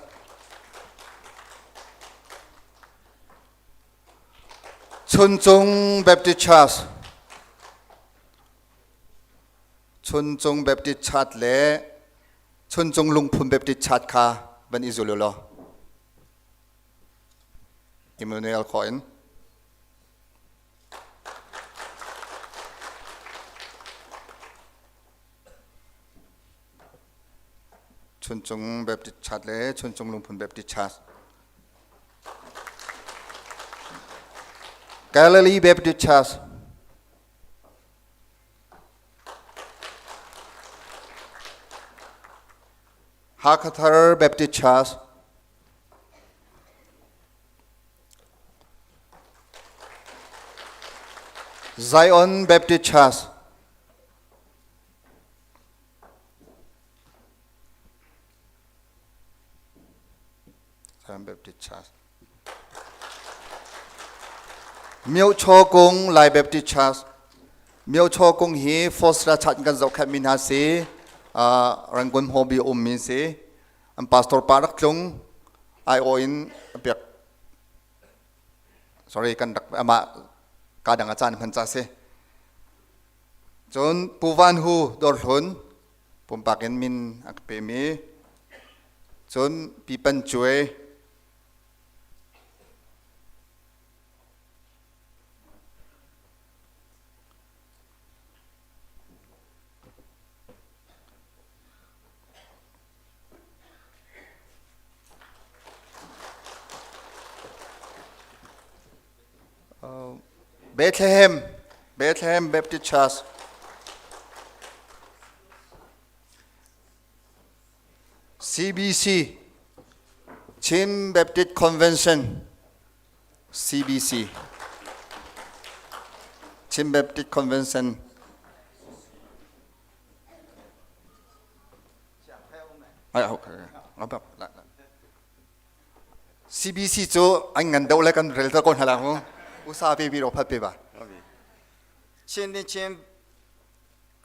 Speaker 1: Chunchung Baptist Church และชุนจงลุงพุนแบบติดชัดค่ะบันอิซุลโลอิมมานูเอลคอยน์ชุนจงแบบติดชัดและชุนจงลุงพุนแบบติดชัดแกลเลอรี่แบบติดชัดHakathar Baptist Church Zion Baptist Church Zion Baptist Church เมียวโชกงไลเบบติชัสเมียวโชกงฮีฟอสราชัดกันจอกแคมินาซีรังกุนโฮบีอุมมิซีอันพาสตอร์ปารักจงไอโออินเปียก sorry กันดักอามาการดังอาจารย์พันจ่าเซจนปูวันหูดอร์หุนปุ่มปากเอ็นมินอักเปมีจนปีปันช่วย Bethlehem Baptist Church CBC Chim Baptist Convention CBC Chim Baptist Convention CBC chỗ anh ngần đâu lại cần rèn ra con hả không? Usa baby rồi phát bê bà.
Speaker 11: Trên đến trên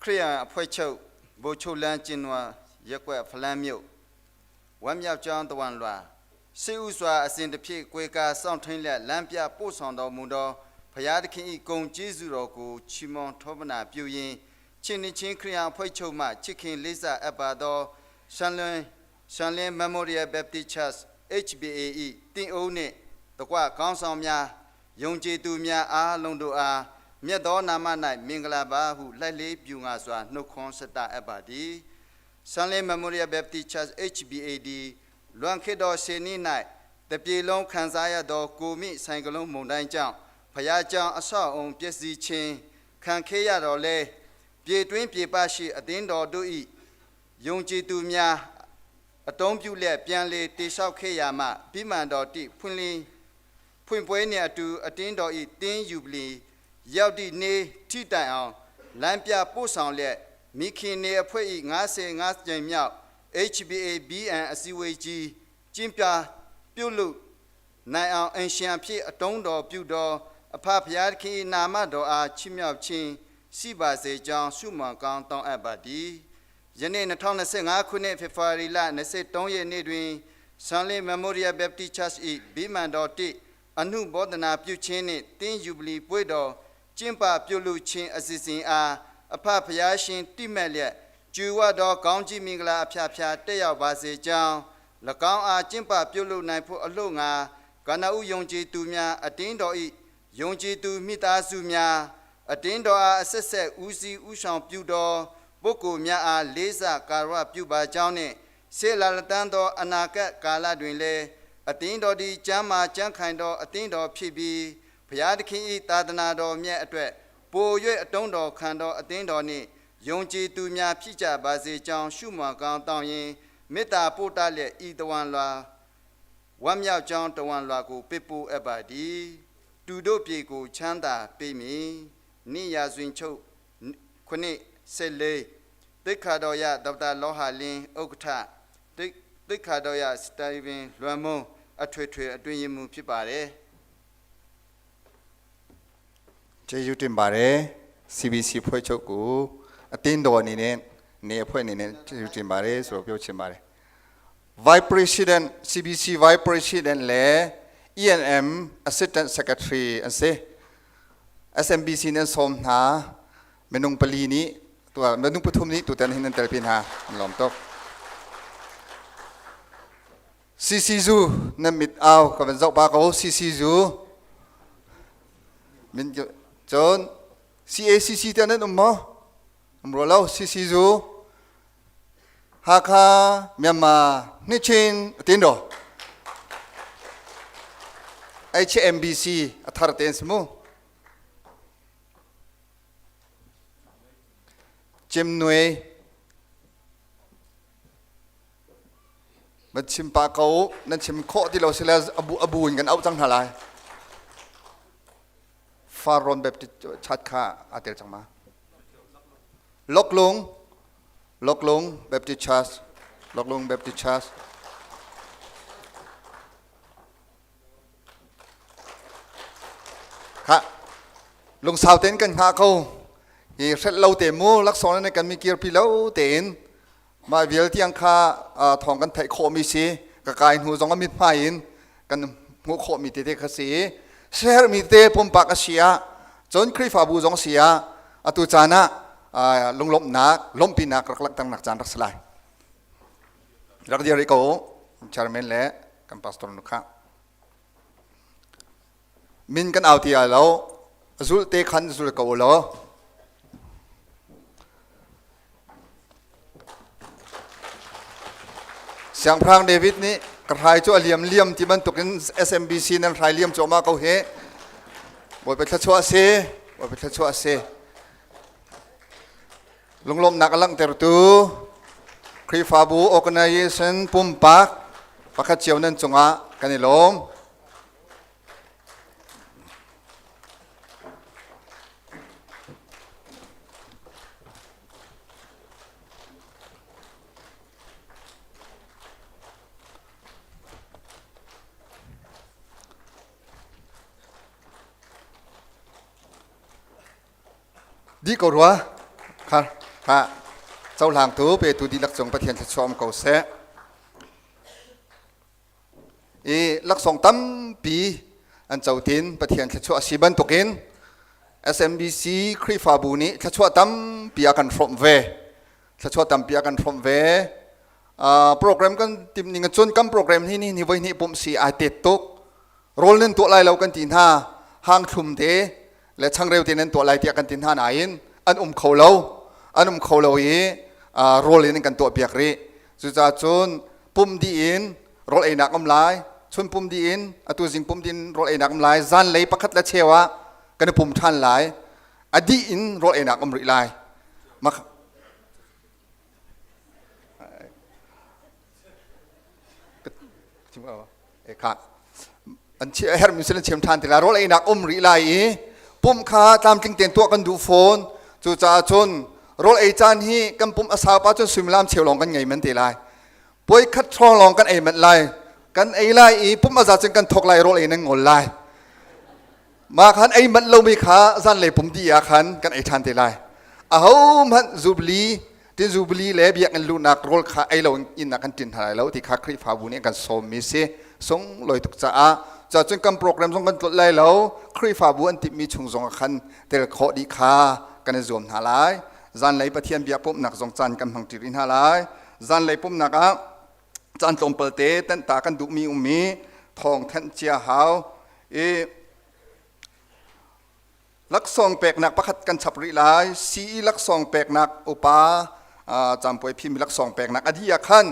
Speaker 11: Korea phơi châu bố châu lan trên hoa giặc quẹt phàm miêu, vốn nhập trong toàn loa, siêu xoa xin được phía quê ca song thành lệ làm bia bổ sung đầu mùa đó, phải nhớ khi công chế dữ rồi của chim mong thọ bना biểu hiện, trên đến trên Korea phơi châu mà chỉ khi lấy ra áp đó, San lên Memorial Baptist Church HBAE tiếng Âu nè, tất cả con sông nhà, dùng chế tu nhà long đồ miệt đó nam này Mingla ba hu lại lấy biểu ngã xoa nô con sẽ ta áp đi, San lên Memorial Baptist Church HBAD, loan khi đó xe này, tập thể long khán giả đó cố mỹ sang cái long mong đại trang, phải nhớ trang ở sau ông biết gì trên, khán khi đó lệ, biết tuyên biết ba sĩ ở đến đó đôi, dùng chế tu nhà ở trong biểu lệ biên lệ để sau khi mà bị màn đó thì phun bôi nhà tu ở trên đó ít tiền jubilee giao đi nè thi đại ao làm bia bổ sung lệ mi khi nè phơi ngã chơi nhau HBA BNSUAG chim bia biểu lụ này ao anh xem phía ở trong đó biểu đó ở phía phía khi nam đó chim nhau chim si ba se chang su ma kang tong abadiယနေ့2025ခုနှစ်ဖေဖော်ဝါရီလ23ရက်နေ့တွင်ဆန်လင်း Memorial Baptist Church ၏ဗိမာန်တော်တိအနုဘောဓနာပြုခြင်းနှင့်တင်းယူဘလီပွဲတော်ကျင်းပပြုလုပ်ခြင်းအစီအစဉ်အားအဖဖျားရှင်တိမဲ့လျက်ကျူဝတော်ကောင်းကြီးမင်္ဂလာအဖျားဖျားတက်ရောက်ပါစေကြောင်း၎င်းအားကျင်းပပြုလုပ်နိုင်ဖို့အလို့ငါကနဦးယုံကြည်သူများအတင်းတော်၏ယုံကြည်သူမိသားစုများအတင်းတော်အားအဆက်ဆက်ဦးစီးဦးဆောင်ပြုတော်ပုဂ္ဂိုလ်များအားလေးစားကာရပြုပါကြောင်းနှင့်ဆေလာလတန်းသောအနာဂတ်ကာလတွင်လည်းအသင်းတော်သည်ကျမ်းမာကျမ်းခိုင်သောအသင်းတော်ဖြစ်ပြီးဘုရားသခင်၏သာသနာတော်မြတ်အတွက်ပို၍အတုံးတော်ခံသောအသင်းတော်နှင့်ယုံကြည်သူများဖြစ်ကြပါစေကြောင်းရှုမှန်ကောင်းတောင်းရင်မေတ္တာပို့တလျက်ဤတဝန်လွာဝမ်းမြောက်ကြောင်းတဝန်လွာကိုပေးပို့အပ်ပါသည်တူတို့ပြေကိုချမ်းသာပေးမည်နိယာစွင်ချုပ်ခုနှစ်ဆက်လေးတိခါတော်ရဒေါက်တာလောဟာလင်းဥက္ကဋ္ဌတိခါတော်ရစတိုင်ဗင်လွမ်းမုံအထွေထွေအတွင်းရမှုဖြစ်ပါတယ်
Speaker 1: ကျေးဇူးတင်ပါတယ် CBC ဖွဲ့ချုပ်ကိုအတင်းတော်အနေနဲ့နေအဖွဲ့အနေနဲ့ကျေးဇူးတင်ပါတယ်ဆိုတော့ပြောချင်ပါတယ် Vice President CBC Vice President လဲ ENM Assistant Secretary အစေ SMBC နဲ့ဆုံဟာမနုံပလီနီตัวมนุษย์ปฐมนี้ตัวแต่หินเตลพินหาหลอมตกซีซีซูนั่นมิดเอากับเป็นเจ้าปากเขาซีซีซูมินจน CACC แต่นั้นอุ้มรอเราซีซีซูฮาคาเมียนมานิชินตินโด HMBC อัธรเตนสมูจิมหน่วยมันชิมปากเขานั่นชิมข้อที่เราเสียอบูนกันเอาจังหาไรฟารอนแบบชัดค่าอาเตลจังมาล็อกลงแบบติชัสล็อกลงแบบติชัสค่ะ ลงสาวเต็นกันหาเขาอีเสร็จเราเตมูลักษณะในการมีเกียร์พิเลาเต็นมาเวลที่ยังค่าทองกันไทยโคมีสีกกายหูจงก็มีไฟอินกันหูโคมีเตะขสีเชอร์มีเตะปุ่มปากเสียจนคริฟาบูจงเสียตุจานะลงลมนักลมปีนักรักตั้งหนักจานรักสลายรักเดียริโกชาร์เมนเล่กันพาสตอร์นุข้ามินกันเอาที่อะไรแล้วจุลเตขันจุลเกาล้อเสียงพรางเดวิดนี่กระไรจ่อเลี่ยมที่มันตกใน SMBC นั่นไรเลี่ยมจ่อมาเขาเฮว่าไปทัชวะเซ่ว่าไปทัชวะเซ่ลงลมนักลังเตอร์ตูครีฟาบู organization ปุ่มปักปักเจียวนั่นจงอ่ะกันนี่ลมดีกว่าค่ะเจ้าหลังตัวไปตัวดีลักษณะประเทศชมเขาเสลักษณะตั้มปีอันเจ้าทินประเทศชมสิบันตุกิน SMBC ครีฟาบูนี้ชมตั้มปีอากันฟรอมเวชมตั้มปีอากันฟรอมเวโปรแกรมกันทีมนี้กันจนกันโปรแกรมที่นี่ไว้นี่ผมสีอาเตตุกโรลนั้นตัวไรเรากันตีนห้าห้างชุมเทและช่างเร็วที่นั้นตัวไรที่กันตินหาไหนอันเขาเราโรลนี้กันตัวเปียกรีจุดจ้าจนปุ่มดีอินโรลเอนักอมไลชนปุ่มดีอินตัวสิ่งปุ่มดินโรลเอนักอมไลจันเลยประคัดและเชวะกันปุ่มทันไลอดีอินโรลเอนักอมริไลมาชิมเอาค่ะอันเชื่อเฮร์มิสเลนเชมทันแต่ละโรลเอนักอมริไลปุ่มขาตามจริงเตียนตัวกันดูโฟนจู่จ้าจนโรลไอจานฮีกันปุ่มอาสาป้าจนสุมลามเชียวลองกันไงมันตีไลป่วยคัดทองลองกันไอมันไลกันไอไลปุ่มอาสาจนกันทกไลโรลไอนั่งงอไลมาขันไอมันเราไม่ขาสั้นเลยปุ่มดีอาขันกันไอทันตีไลเอามันจูบลีที่จูบลีแล้วเบียกันลูนักโรลขาไอเราอินนักกันจินหายแล้วที่ขาคริฟาบุนี่กันโซมิเซส่งลอยตุกจ้าจะจนกันโปรแกรมส่งกันตัวไลแล้วคริฟาบุอันติมีชงส่งขันเตลโคดีขากันจวมหาไลจันเลยประเทศเบียปุ่มหนักสองจันกันพังจิรินหาไลจันเลยปุ่มหนักจันตรงเปิดเตะตันตากันดุมีมีทองทันเจียหาวลักษณะแปลกหนักประคัดกันฉับริไลสีลักษณะแปลกหนักอุปาจำป่วยพิมพ์ลักษณะแปลกหนักอดียขัน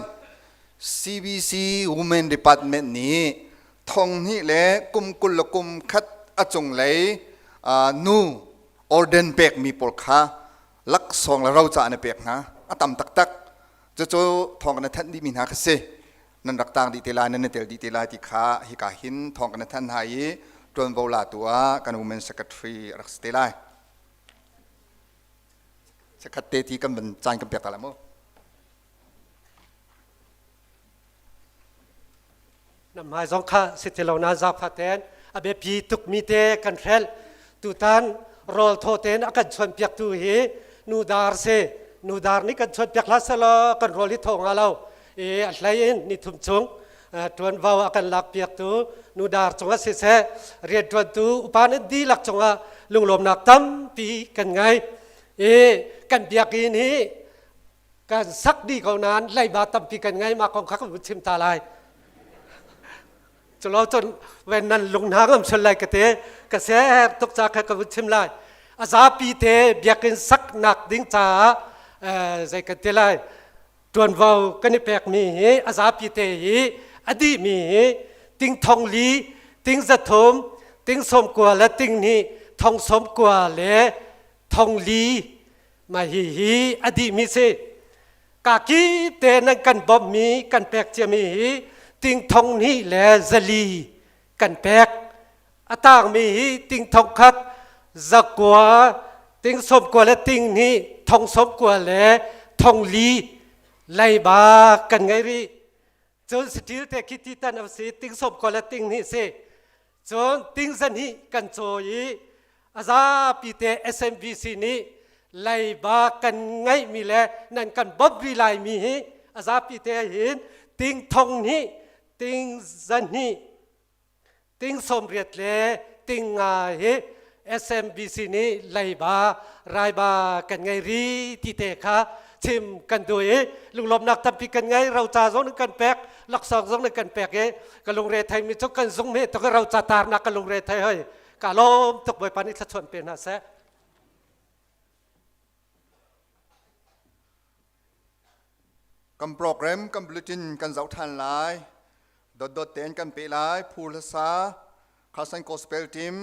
Speaker 1: CBC Women Department นี้ทองนี่แหละกุมกุลกุมคัดอจงเลยนูออเดนแปลกมีปลคาลักษณะเราจะอันแปลกนะตั้มตักจะโจทองกันท่านดีมีนักเสนันรักต่างดีเทลานันเตลดีเทลาที่ขาฮิกาหินทองกันท่านหายจนโบราณตัวกัน Women Secretary รักสเตลาสกัดเตที่กันเป็นจานกันเปียกตาละมั้ง
Speaker 10: นำมาสองข้าสิทธิเรานาจากพัฒน์อาเบปีตุกมีเตกันเฟลตุตันโรลโทเตนอากันชวนเปียกตัวเฮนูดาร์เซนูดาร์นี่กันชวนเปียกลาสลากันโรลิทองอาเราอะไรนี่ทุ่มชงจวนวาวอากันลักเปียกตัวนูดาร์จงอาเสเสเรียนจวนตัวอุปนัดดีลักจงอาลุงลมนักตั้มปีกันไงกันเปียกนี้กันสักดีเขานานไล่บาตั้มปีกันไงมาของข้าก็ชิมตาลายจนเราจนเวนนั้นลงน้ำชนไหลกเตะกระแสตกจากใครก็ชิมไล่อาซาปีเตะเบียกันสักหนักดิ้งจ่าใจกันเตะไล่จวนวาวกันนี่แปลกมีอาซาปีเตะอดีมีติ้งทองลีติ้งสะทมติ้งสมกว่าและติ้งนี้ทองสมกว่าและทองลีมาฮีอดีมีเสกากีเตนังกันบ่มีกันแปลกจะมีติงทองนี้แหละซลีกันแปกอาตางมีติงทองคัดจักกัวติงสมกัวและติงนี้ทองสมกัวและทองลีไล่บากันไงรีจนสติลแต่คิดที่ตันเอาสิติงสมกัวและติงนี้เสจนติงสันนี้กันโจย อาซาปีเต SMBC นี้ไล่บากันไงมีแลนั่นกันบ๊อบวิไลมีอาซาปีเตเห็นติงทองนี้ติงจันนี้ติงสมเรียดเลติงอาเฮ SMBC นี้ไล่บารายบากันไงรีทีเตคะชิมกันด้วยลุงลมนักทำพิกันไงเราจะส่งนึกกันแปกลักษณะส่งนึกกันแปกกันลงเรไทยมีทุกกันส่งเมตก็เราจะตามนักกันลงเรไทยเฮ้ยกาลมตกใบปานิชชวนเป็นฮะแซ
Speaker 1: กำโปรแกรมกำบลูจินกันเจ้าทันหลายดดเต้นกันเปลายพูลซาคาสันโกสเปลทีม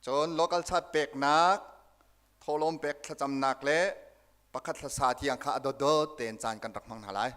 Speaker 1: จนโลกัลชาเป็กนักโทลมเป็กขจำนักเละประคัตสาที่ยังข้าดดเต้นจานกันรักมังหลาย